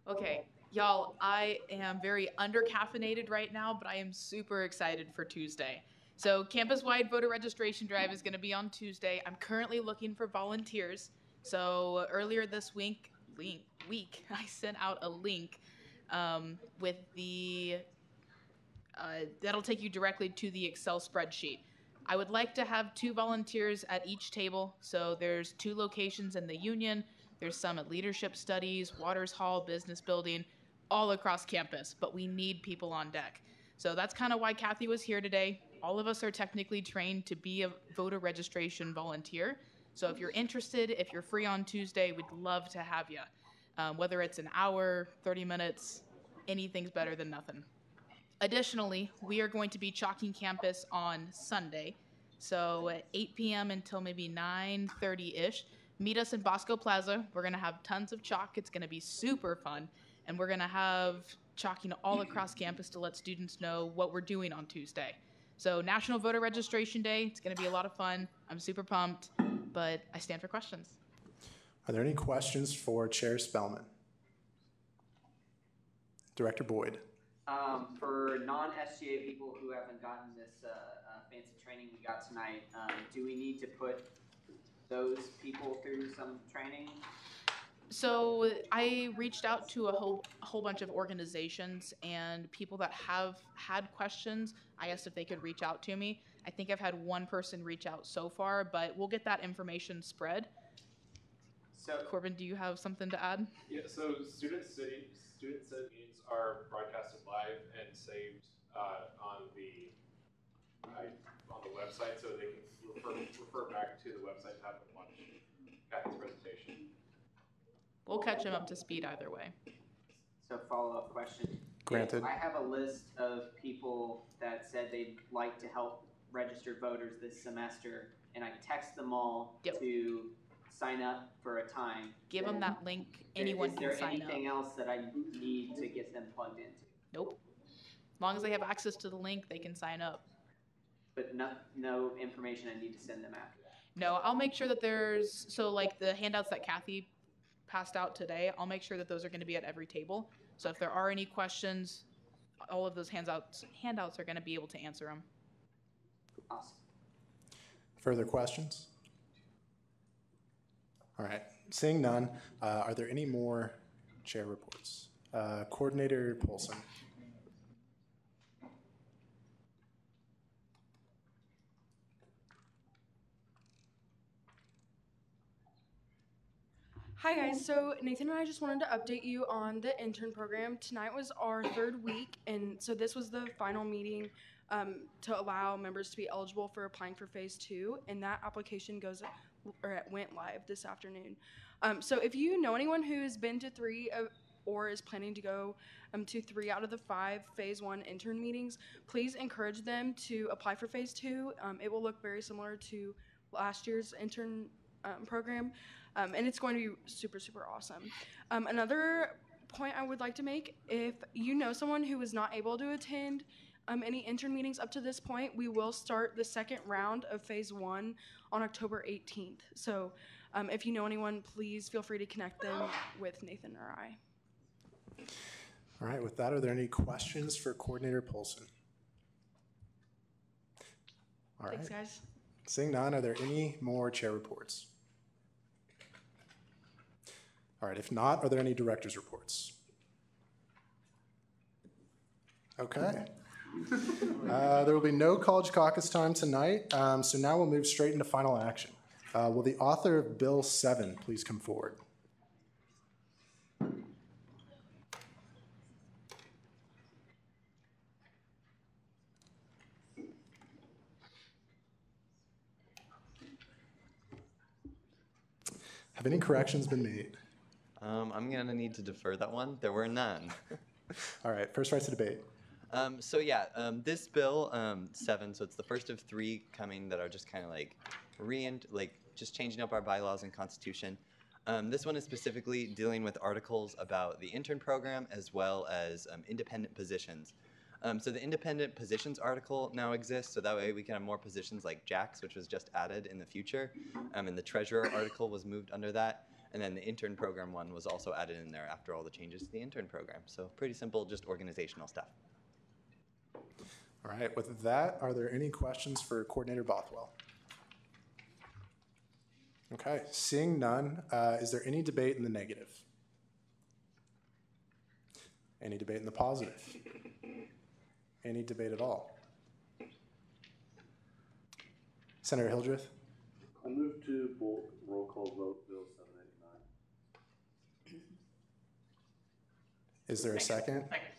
Okay, y'all, I am very under-caffeinated right now, but I am super excited for Tuesday. So campus-wide voter registration drive is going to be on Tuesday. I'm currently looking for volunteers. So earlier this week, I sent out a link with the, that'll take you directly to the Excel spreadsheet. I would like to have 2 volunteers at each table. So there's 2 locations in the Union. There's some at Leadership Studies, Waters Hall, Business Building, all across campus, but we need people on deck. So that's kind of why Kathy was here today. All of us are technically trained to be a voter registration volunteer. So if you're interested, if you're free on Tuesday, we'd love to have you. Whether it's an hour, 30 minutes, anything's better than nothing. Additionally, we are going to be chalking campus on Sunday. So at 8 p.m. until maybe 9:30-ish. Meet us in Bosco Plaza. We're going to have tons of chalk. It's going to be super fun. And we're going to have chalking all across campus to let students know what we're doing on Tuesday. So National Voter Registration Day. It's going to be a lot of fun. I'm super pumped, but I stand for questions. Are there any questions for Chair Spellman? Director Boyd. For non-SGA people who haven't gotten this fancy training we got tonight, do we need to put those people through some training? So I reached out to a whole bunch of organizations and people that have had questions. I asked if they could reach out to me. I think I've had one person reach out so far, but we'll get that information spread. So Corbin, do you have something to add? Yeah, so student Senate meetings are broadcasted live and saved on the website, so they can refer back to the website to have them watch Kathy's presentation. We'll catch him up to speed either way. So follow-up question. Granted. I have a list of people that said they'd like to help register voters this semester, and I text them all to sign up for a time. Give them that link. Anyone can sign up. Is there anything else that I need to get them plugged into? Nope. As long as they have access to the link, they can sign up. But no information I need to send them after that? No, I'll make sure that there's, so like the handouts that Kathy passed out today, I'll make sure that those are going to be at every table. So if there are any questions, all of those handouts are going to be able to answer them. Awesome. Further questions? All right, seeing none, are there any more chair reports? Coordinator Polson. Hi guys, so Nathan and I just wanted to update you on the intern program. Tonight was our 3rd week, and so this was the final meeting to allow members to be eligible for applying for phase 2, and that application went live this afternoon. So if you know anyone who has been to 3 or is planning to go to 3 out of the 5 phase 1 intern meetings, please encourage them to apply for phase 2. It will look very similar to last year's intern program, and it's going to be super, super awesome. Another point I would like to make, if you know someone who was not able to attend any intern meetings up to this point, we will start the second round of phase 1 on October 18th. So if you know anyone, please feel free to connect them with Nathan or I. All right, with that, are there any questions for Coordinator Polson? All right. Thanks, guys. Seeing none, are there any more chair reports? All right, if not, are there any director's reports? Okay. There will be no college caucus time tonight, so now we'll move straight into final action. Will the author of Bill 7 please come forward? Have any corrections been made? I'm going to need to defer that one. There were none. All right, first rights to debate. This bill 7, so it's the first of 3 coming that are just kind of just changing up our bylaws and constitution. This one is specifically dealing with articles about the intern program as well as independent positions. So the independent positions article now exists, so that way we can have more positions like JAX, which was just added in the future, and the treasurer article was moved under that, and then the intern program one was also added in there after all the changes to the intern program. So pretty simple, just organizational stuff. All right, with that, are there any questions for Coordinator Bothwell? Okay, seeing none, is there any debate in the negative? Any debate in the positive? Any debate at all? Senator Hildreth? I move to roll call vote Bill 789. Is there a second? Second.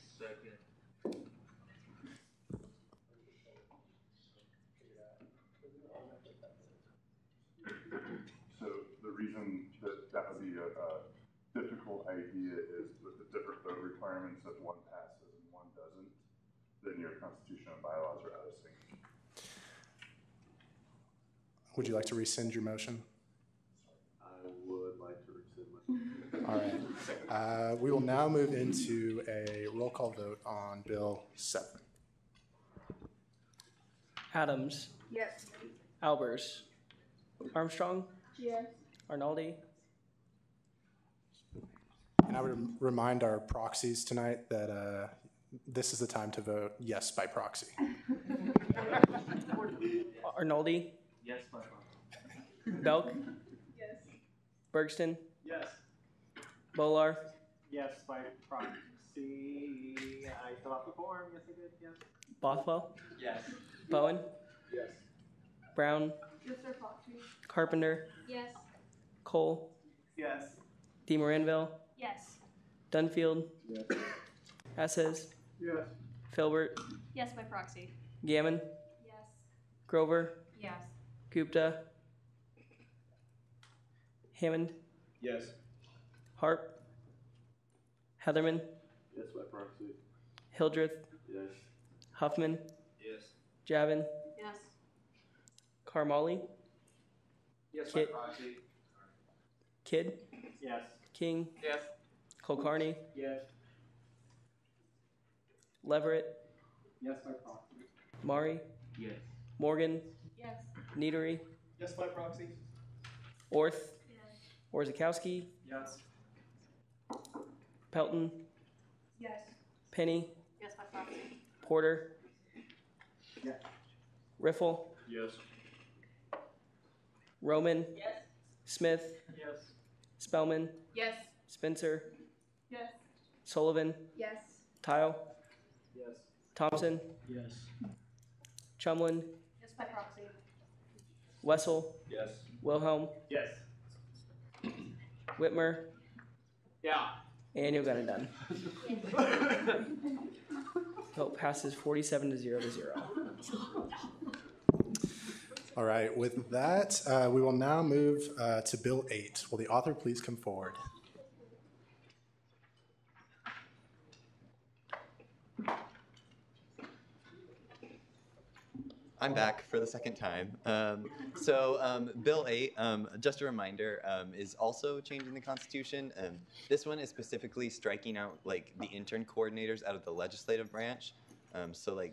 So the reason that would be a difficult idea is with the different vote requirements, if one passes and one doesn't, then your constitution and bylaws are out of sync. Would you like to rescind your motion? I would like to rescind my All right. We will now move into a roll call vote on Bill 7. Adams. Yes. Albers. Armstrong. Yes. Arnaldi. And I would remind our proxies tonight that this is the time to vote yes by proxy. Arnaldi. Yes, by proxy. Belk. Yes. Bergston. Yes. Bolar. Yes, by proxy. I filled out the form. Yes, I did. Yes. Bothwell. Yes. Bowen. Yes. Brown. Yes, sir, proxy. Carpenter. Yes. Cole. Yes. DeMoranville. Yes. Dunfield. Yes. Esses. Yes. Filbert. Yes, by proxy. Gammon. Yes. Grover. Yes. Gupta. Hammond. Yes. Harp. Heatherman. Yes, by proxy. Hildreth. Yes. Huffman. Yes. Javin. Yes. Karmali. Yes, Kid. by proxy. Kidd. Yes. King. Yes. Kulkarni. Yes. Leverett. Yes, by proxy. Mari. Yes. Morgan. Yes. Neatery. Yes, by proxy. Orth. Yes. Orzakowski. Yes. Pelton. Yes. Penny. Yes, by proxy. Porter. Yes. Riffle. Yes. Roman. Yes. Smith. Yes. Spellman. Yes. Spencer. Yes. Sullivan. Yes. Tile. Yes. Thompson. Yes. Chumlin. Yes, by proxy. Wessel. Yes. Wilhelm. Yes. Whitmer. Yeah. And you'll get it done. Vote passes 47 to 0 to 0. All right, with that, we will now move to Bill 8. Will the author please come forward? I'm back for the second time. Bill 8, just a reminder, is also changing the Constitution. This one is specifically striking out like the intern coordinators out of the legislative branch.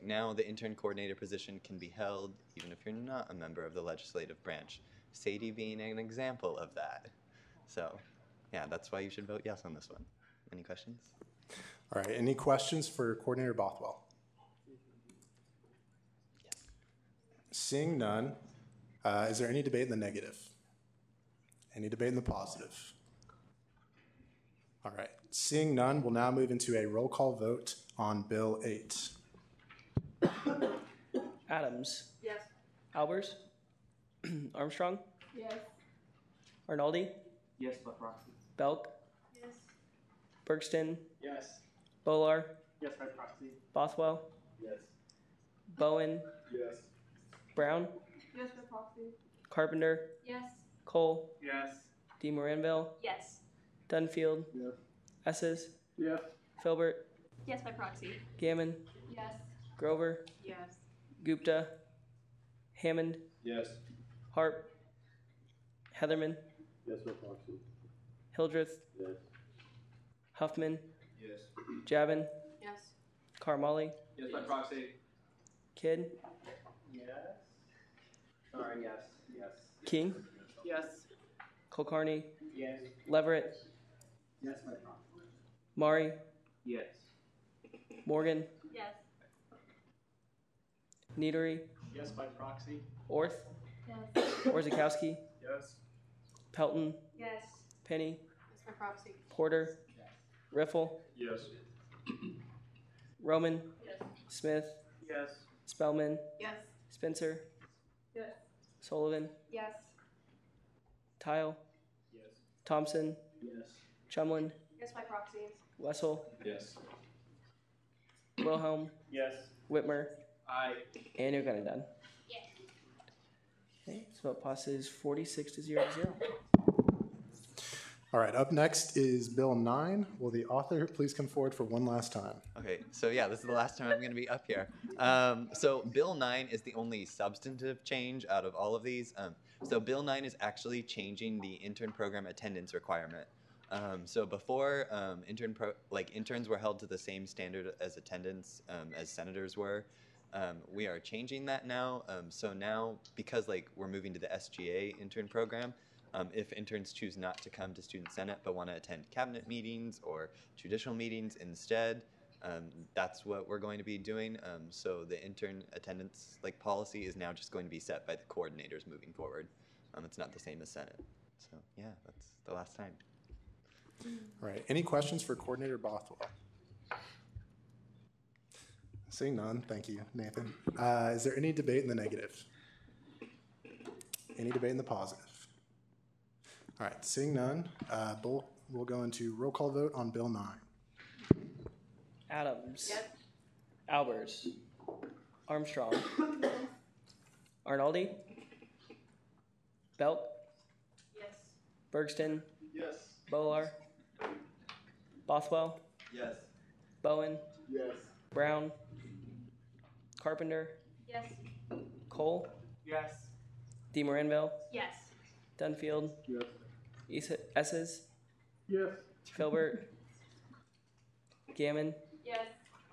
Now the intern coordinator position can be held even if you're not a member of the legislative branch. Sadie being an example of that. So, yeah, that's why you should vote yes on this one. Any questions? All right, any questions for Coordinator Bothwell? Seeing none, is there any debate in the negative? Any debate in the positive? All right, seeing none, we'll now move into a roll call vote on Bill 8. Adams. Yes. Albers. Armstrong. Yes. Arnaldi. Yes, by proxy. Belk. Yes. Bergston. Yes. Bolar. Yes, by proxy. Bothwell. Yes. Bowen. Yes. Brown. Yes, by proxy. Carpenter. Yes. Cole. Yes. D. Moranville. Yes. Dunfield. Yes. Esses. Yes. Filbert. Yes, by proxy. Gammon. Yes. Grover. Yes. Gupta. Hammond. Yes. Harp. Heatherman. Yes, by proxy. Hildreth. Yes. Huffman. Yes. Javin. Yes. Carmali. Yes, by proxy. Kidd. Yes. Sorry, yes. Yes. King. Yes. Kulkarni. Yes. Leverett. Yes, by proxy. Mari. Yes. Morgan. Yes. Neatery. Yes, by proxy. Orth. Yes. Orzakowski. Yes. Pelton. Yes. Penny. Yes, by proxy. Porter. Riffle. Yes. Roman. Yes. Smith. Yes. Spellman. Yes. Spencer. Yes. Sullivan. Yes. Tile. Yes. Thompson. Yes. Chumlin. Yes, by proxy. Wessel. Yes. Wilhelm. Yes. Whitmer. Aye. And Ugundan. Yes. Okay, so it passes 46 to 0 to 0. All right, up next is Bill 9. Will the author please come forward for one last time? Okay, so yeah, this is the last time I'm going to be up here. So Bill 9 is the only substantive change out of all of these. So Bill 9 is actually changing the intern program attendance requirement. So before, interns were held to the same standard as attendance as senators were. We are changing that now. So now, because we're moving to the SGA intern program, if interns choose not to come to Student Senate but want to attend cabinet meetings or judicial meetings instead, that's what we're going to be doing. So the intern attendance policy is now just going to be set by the coordinators moving forward. It's not the same as Senate. So yeah, that's the last time. All right, any questions for Coordinator Bothwell? Seeing none, thank you, Nathan. Is there any debate in the negative? Any debate in the positive? All right, seeing none, we'll go into roll call vote on Bill 9. Adams. Yes. Albers. Armstrong. Arnaldi. Belk. Yes. Bergston. Yes. Bolar. Bothwell. Yes. Bowen. Yes. Brown. Carpenter. Yes. Cole. Yes. D. Moranville. Yes. Dunfield. Yes. Esses. Yes. Filbert. Gammon. Yes.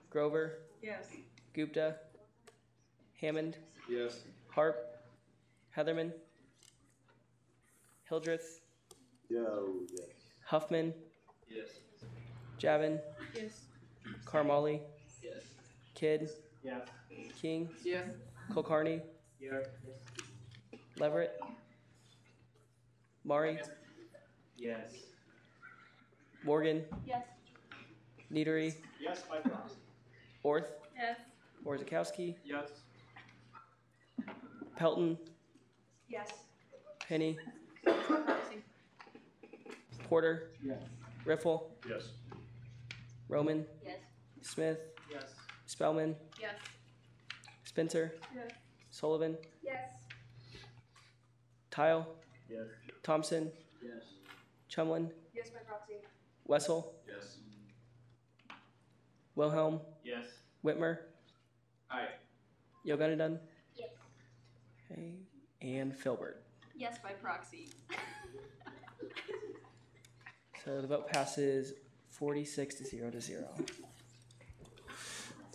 Grover. Yes. Gupta. Hammond. Yes. Harp. Heatherman. Hildreth. Yes. Huffman. Yes. Javin. Yes. Carmali. Yes. Kidd. Yes. King. Yes. Kulkarni. Yes. Leverett. Mari. Yes. Morgan. Yes. Neatery. Yes, by proxy. Orth. Yes. Orzakowski. Yes. Pelton. Yes. Penny. Proxy. Porter. Yes. Riffle. Yes. Roman. Yes. Smith. Yes. Spellman, Yes. Spencer, Yes. Sullivan, Yes. Tile, Yes. Thompson, Yes. Chumlin, Yes, by proxy. Wessel, Yes. Wilhelm, Yes. Whitmer, Aye. Yogundan, Yes. okay, and Filbert. Yes, by proxy. So the vote passes 46 to 0.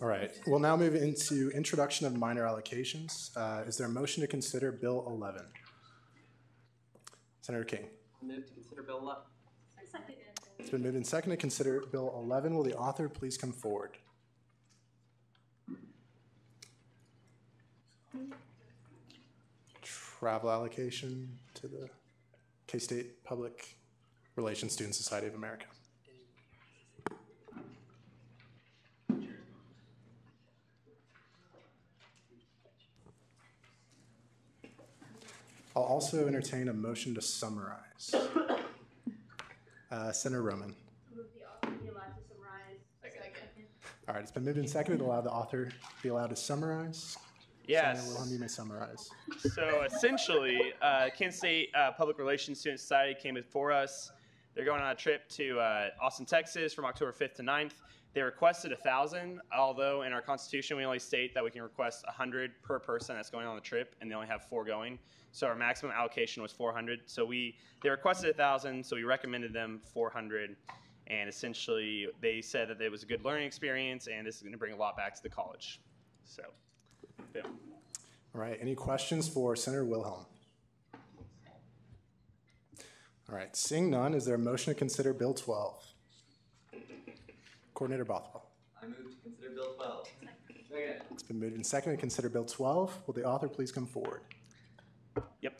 All right, we'll now move into introduction of minor allocations. Is there a motion to consider Bill 11? Senator King. Move to consider Bill 11. It's been moved and seconded to consider Bill 11. Will the author please come forward? Travel allocation to the K-State Public Relations Student Society of America. I'll also entertain a motion to summarize. Senator Roman. Move the author be allowed to summarize. Second. All right, it's been moved and seconded to allow the author be allowed to summarize. Yes. Senator Wilhelm, you may summarize. So essentially, Kansas State Public Relations Student Society came before us. They're going on a trip to Austin, Texas from October 5th to 9th. They requested 1,000, although in our Constitution we only state that we can request 100 per person that's going on the trip, and they only have 4 going. So our maximum allocation was 400. So they requested 1,000, so we recommended them 400. And essentially, they said that it was a good learning experience, and this is going to bring a lot back to the college. So, boom. All right, any questions for Senator Wilhelm? All right, seeing none, is there a motion to consider Bill 12? Coordinator Bothwell. I move to consider Bill 12. Second. It's been moved and seconded to consider Bill 12. Will the author please come forward? Yep.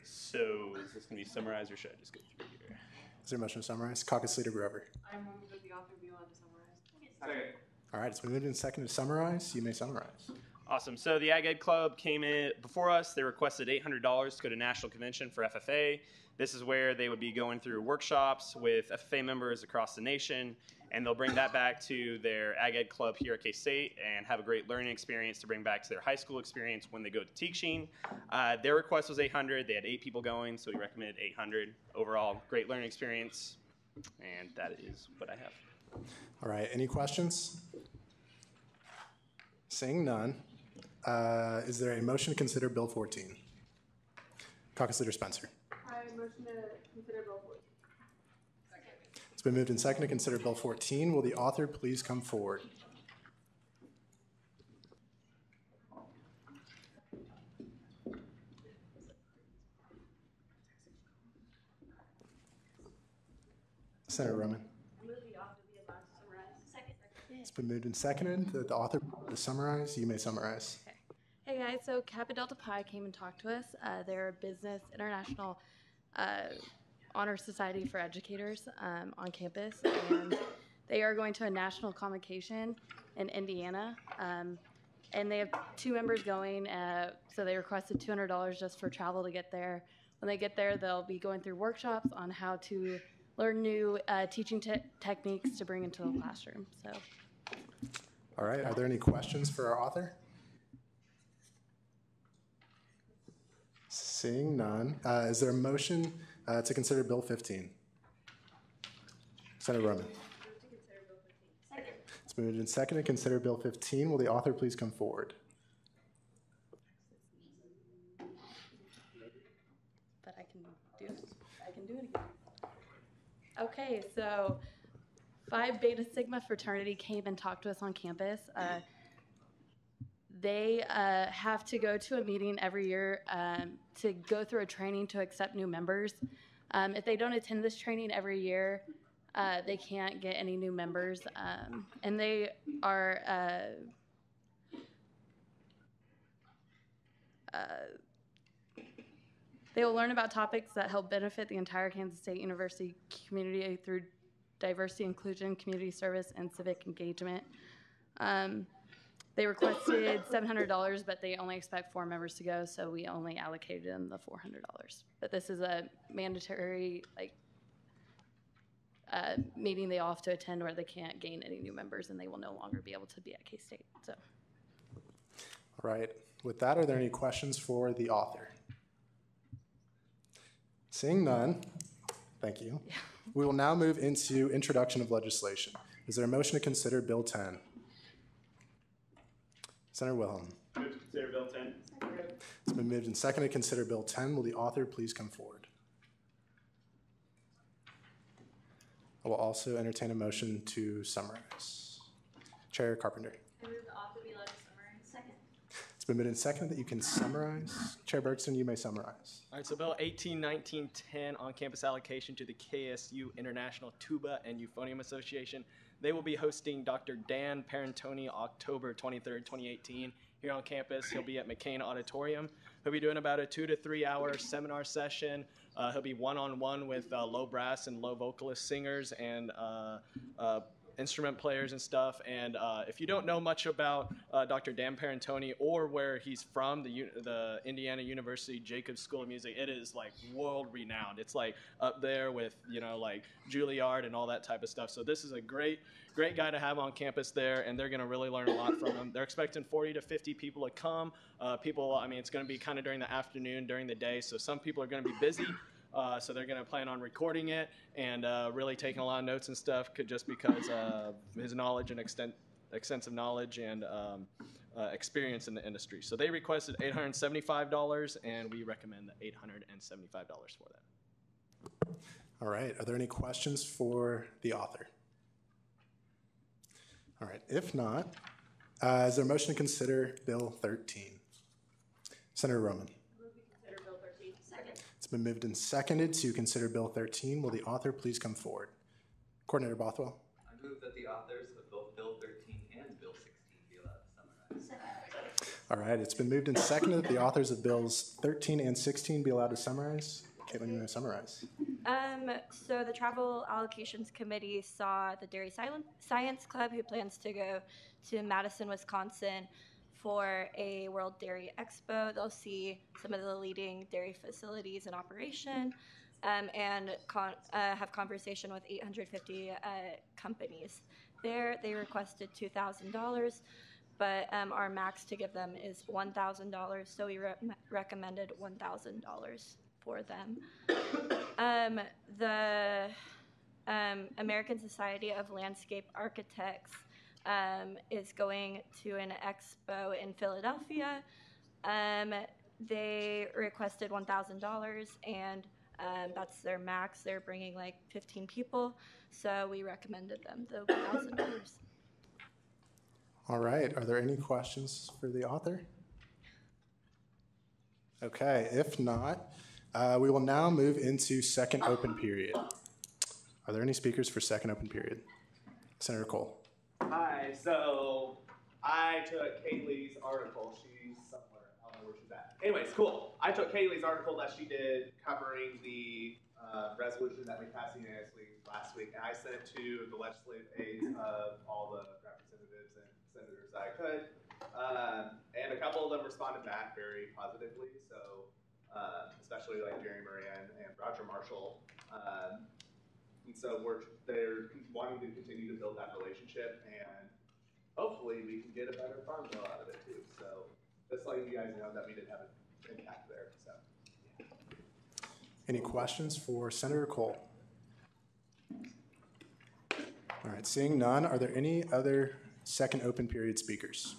So is this going to be summarized, or should I just go through here? Is there a motion to summarize? Caucus Leader Grover. I move that the author be allowed to summarize. Second. All right, it's been moved and seconded to summarize. You may summarize. Awesome. So the Ag Ed Club came in before us. They requested $800 to go to National Convention for FFA. This is where they would be going through workshops with FFA members across the nation, and they'll bring that back to their Ag Ed Club here at K-State and have a great learning experience to bring back to their high school experience when they go to teaching. Their request was 800. They had 8 people going, so we recommended 800. Overall, great learning experience, and that is what I have. All right, any questions? Seeing none, is there a motion to consider Bill 14? Caucus Leader Spencer. I motion to consider Bill 14. It's been moved and seconded to consider Bill 14. Will the author please come forward? Senator Roman. I move the author be allowed to summarize. Second. It's been moved and seconded that the author to summarize. You may summarize. Hey guys, so Kappa Delta Pi came and talked to us. They're a business international honor society for educators on campus, and they are going to a national convocation in Indiana. And they have 2 members going, so they requested $200 just for travel to get there. When they get there, they'll be going through workshops on how to learn new teaching techniques to bring into the classroom. So, All right, are there any questions for our author? Seeing none, is there a motion to consider Bill 15? Senator Roman. Second. It's been moved and seconded to consider Bill 15. Will the author please come forward? but I can do it again. Okay, so Phi Beta Sigma fraternity came and talked to us on campus. They have to go to a meeting every year to go through a training to accept new members. If they don't attend this training every year, they can't get any new members. And they are they will learn about topics that help benefit the entire Kansas State University community through diversity, inclusion, community service, and civic engagement. They requested $700, but they only expect 4 members to go, so we only allocated them the $400. But this is a mandatory meaning they all have to attend or they can't gain any new members and they will no longer be able to be at K-State. So. All right. With that, are there any questions for the author? Seeing none, thank you. We will now move into introduction of legislation. Is there a motion to consider Bill 10? Senator Wilhelm. Move to consider Bill 10. It's been moved and seconded to consider Bill 10. Will the author please come forward? I will also entertain a motion to summarize. Chair Carpenter. I move the author be allowed to summarize. Second. It's been moved and seconded that you can summarize. Chair Bergson, you may summarize. All right, so Bill 181910 on-campus allocation to the KSU International Tuba and Euphonium Association. They will be hosting Dr. Dan Parentoni October 23rd, 2018 here on campus. He'll be at McCain Auditorium. He'll be doing about a 2 to 3 hour seminar session. He'll be one-on-one with low brass and low vocalist singers and instrument players and stuff. And if you don't know much about Dr. Dan Parentoni or where he's from, the Indiana University Jacobs School of Music, it is like world renowned. It's like up there with, like Juilliard and all that type of stuff. So this is a great guy to have on campus there, and they're going to really learn a lot from him. They're expecting 40 to 50 people to come. It's going to be kind of during the afternoon, during the day. So some people are going to be busy. So they're going to plan on recording it and really taking a lot of notes and stuff just because of his knowledge and extensive knowledge and experience in the industry. So they requested $875, and we recommend the $875 for that. All right. Are there any questions for the author? All right. If not, is there a motion to consider Bill 13? Senator Roman. It's been moved and seconded to consider Bill 13. Will the author please come forward? Coordinator Bothwell. I move that the authors of both Bill 13 and Bill 16 be allowed to summarize. All right, it's been moved and seconded that the authors of Bills 13 and 16 be allowed to summarize. Caitlin, you may summarize. So the Travel Allocations Committee saw the Dairy Science Club, who plans to go to Madison, Wisconsin, for a World Dairy Expo. They'll see some of the leading dairy facilities in operation and have conversation with 850 companies. There, they requested $2,000, but our max to give them is $1,000, so we recommended $1,000 for them. The American Society of Landscape Architects is going to an expo in Philadelphia. They requested $1,000, and that's their max. They're bringing like 15 people, so we recommended them the $1,000. All right. Are there any questions for the author? Okay. If not, we will now move into second open period. Are there any speakers for second open period? Senator Cole. Hi, so I took Kaylee's article. She's somewhere. I don't know where she's at. Anyways, cool. I took Kaylee's article that she did covering the resolution that we passed unanimously last week, and I sent it to the legislative aides of all the representatives and senators that I could. And a couple of them responded back very positively, so especially like Jerry Moran and Roger Marshall. And so they're wanting to continue to build that relationship, and hopefully we can get a better farm bill out of it too. So just letting you guys know that we did have an impact there. So. Any questions for Senator Cole? All right, seeing none, are there any other second open period speakers?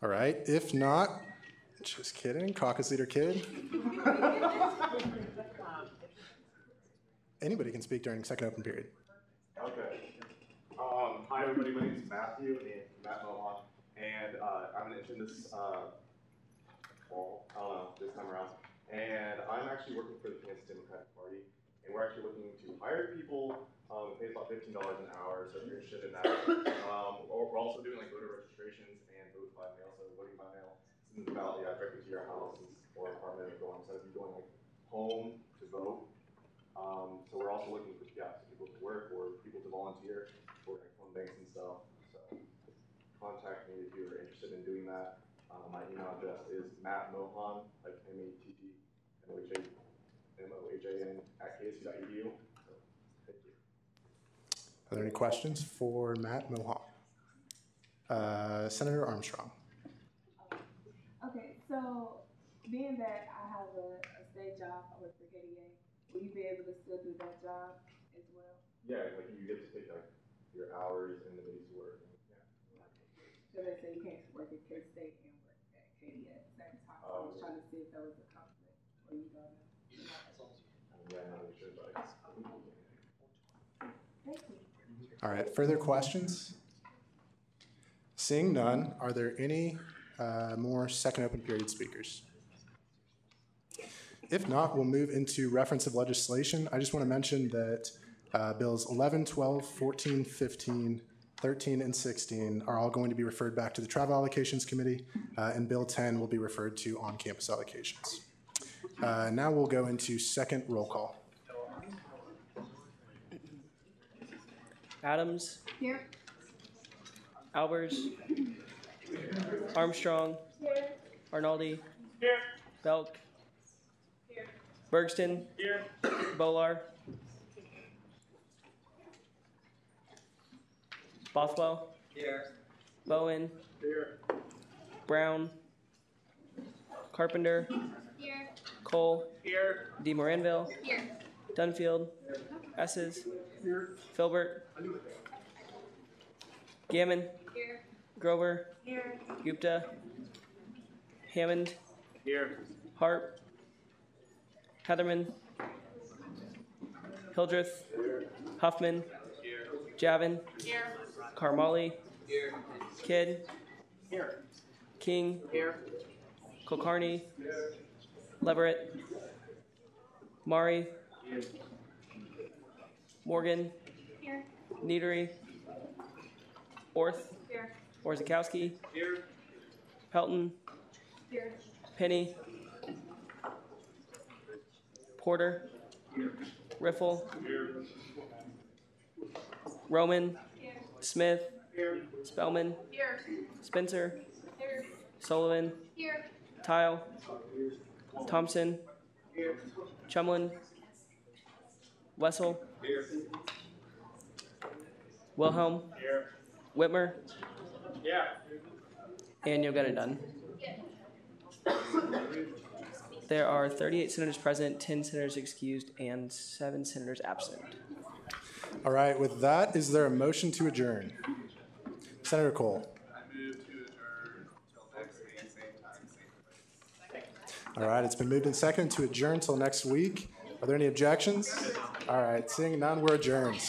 All right, if not, just kidding, caucus leader Kidd. Anybody can speak during second open period. Okay. Hi, everybody. My name is Matthew, and Matt Mohan, and I'm going to attend this fall, this time around. And I'm actually working for the Kansas Democratic Party, and we're actually looking to hire people. It pays about $15 an hour, so if you're interested in that. We're also doing like voter registrations and vote by mail, so voting by mail sends the ballot directly to your house or apartment or dorm, instead of you going like home to vote. So we're also looking for people to work or people to volunteer for like phone banks and stuff. So contact me if you're interested in doing that. My email address is mattmohan, like MATTMOHA, mohan@ksu.edu. So, thank you. Are there any questions for Matt Mohan? Senator Armstrong. Okay, so being that I have a state job, I work for KDA, will you be able to still do that job as well? Yeah, like you get to pick like your hours and the days you work. Yeah. So they say you can't work at K-State and work at KDA at the same time. So I was trying to see if that was a conflict or you don't know. Yeah, I'm not sure, but Thank you. All right, further questions? Seeing none, are there any more second open period speakers? If not, we'll move into reference of legislation. I just want to mention that bills 11, 12, 14, 15, 13, and 16 are all going to be referred back to the Travel Allocations Committee, and Bill 10 will be referred to on-campus allocations. Now we'll go into second roll call. Adams. Here. Albers. Armstrong. Here. Arnaldi. Here. Belk. Here. Bergston. Here. Bolar. Bothwell. Here. Bowen. Here. Brown. Carpenter. Here. Cole. Here. D. Moranville. Here. Dunfield. Esses. Here. Filbert. Gammon. Here. Grover. Here. Gupta. Hammond. Here. Hart. Heatherman. Hildreth. Huffman. Javin. Here. Karmali. Here. Kidd. Here. King. Here. Kulkarni. Leverett. Mari. Morgan. Here. Neatery. Orth. Here. Orzakowski. Here. Pelton. Here. Penny. Porter. Riffle. Roman. Smith. Spellman. Here. Spencer. Here. Sullivan. Here. Tile. Thompson. Chumlin. Wessel. Wilhelm. Whitmer. Yeah. And you'll get it done. There are 38 senators present, 10 senators excused, and 7 senators absent. All right, with that, is there a motion to adjourn? Senator Cole. I move to adjourn until next week, same time, same place. All right, it's been moved and seconded to adjourn till next week. Are there any objections? All right, seeing none, we're adjourned.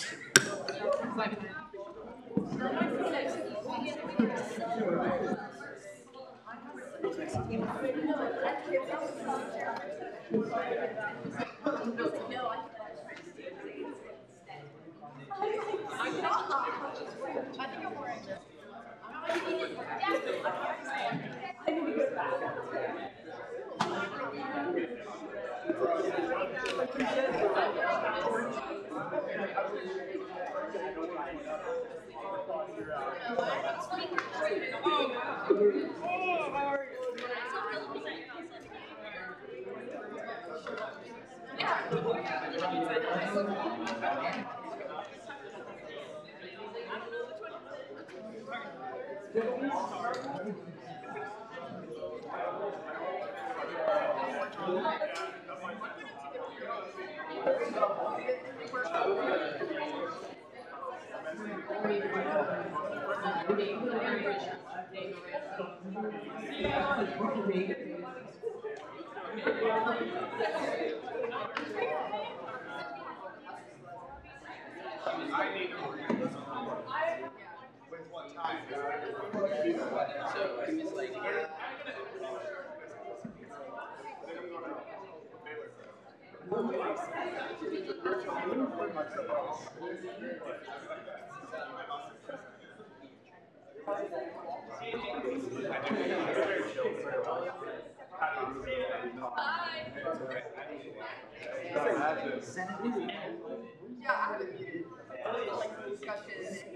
Yeah, I haven't muted. Like discussion.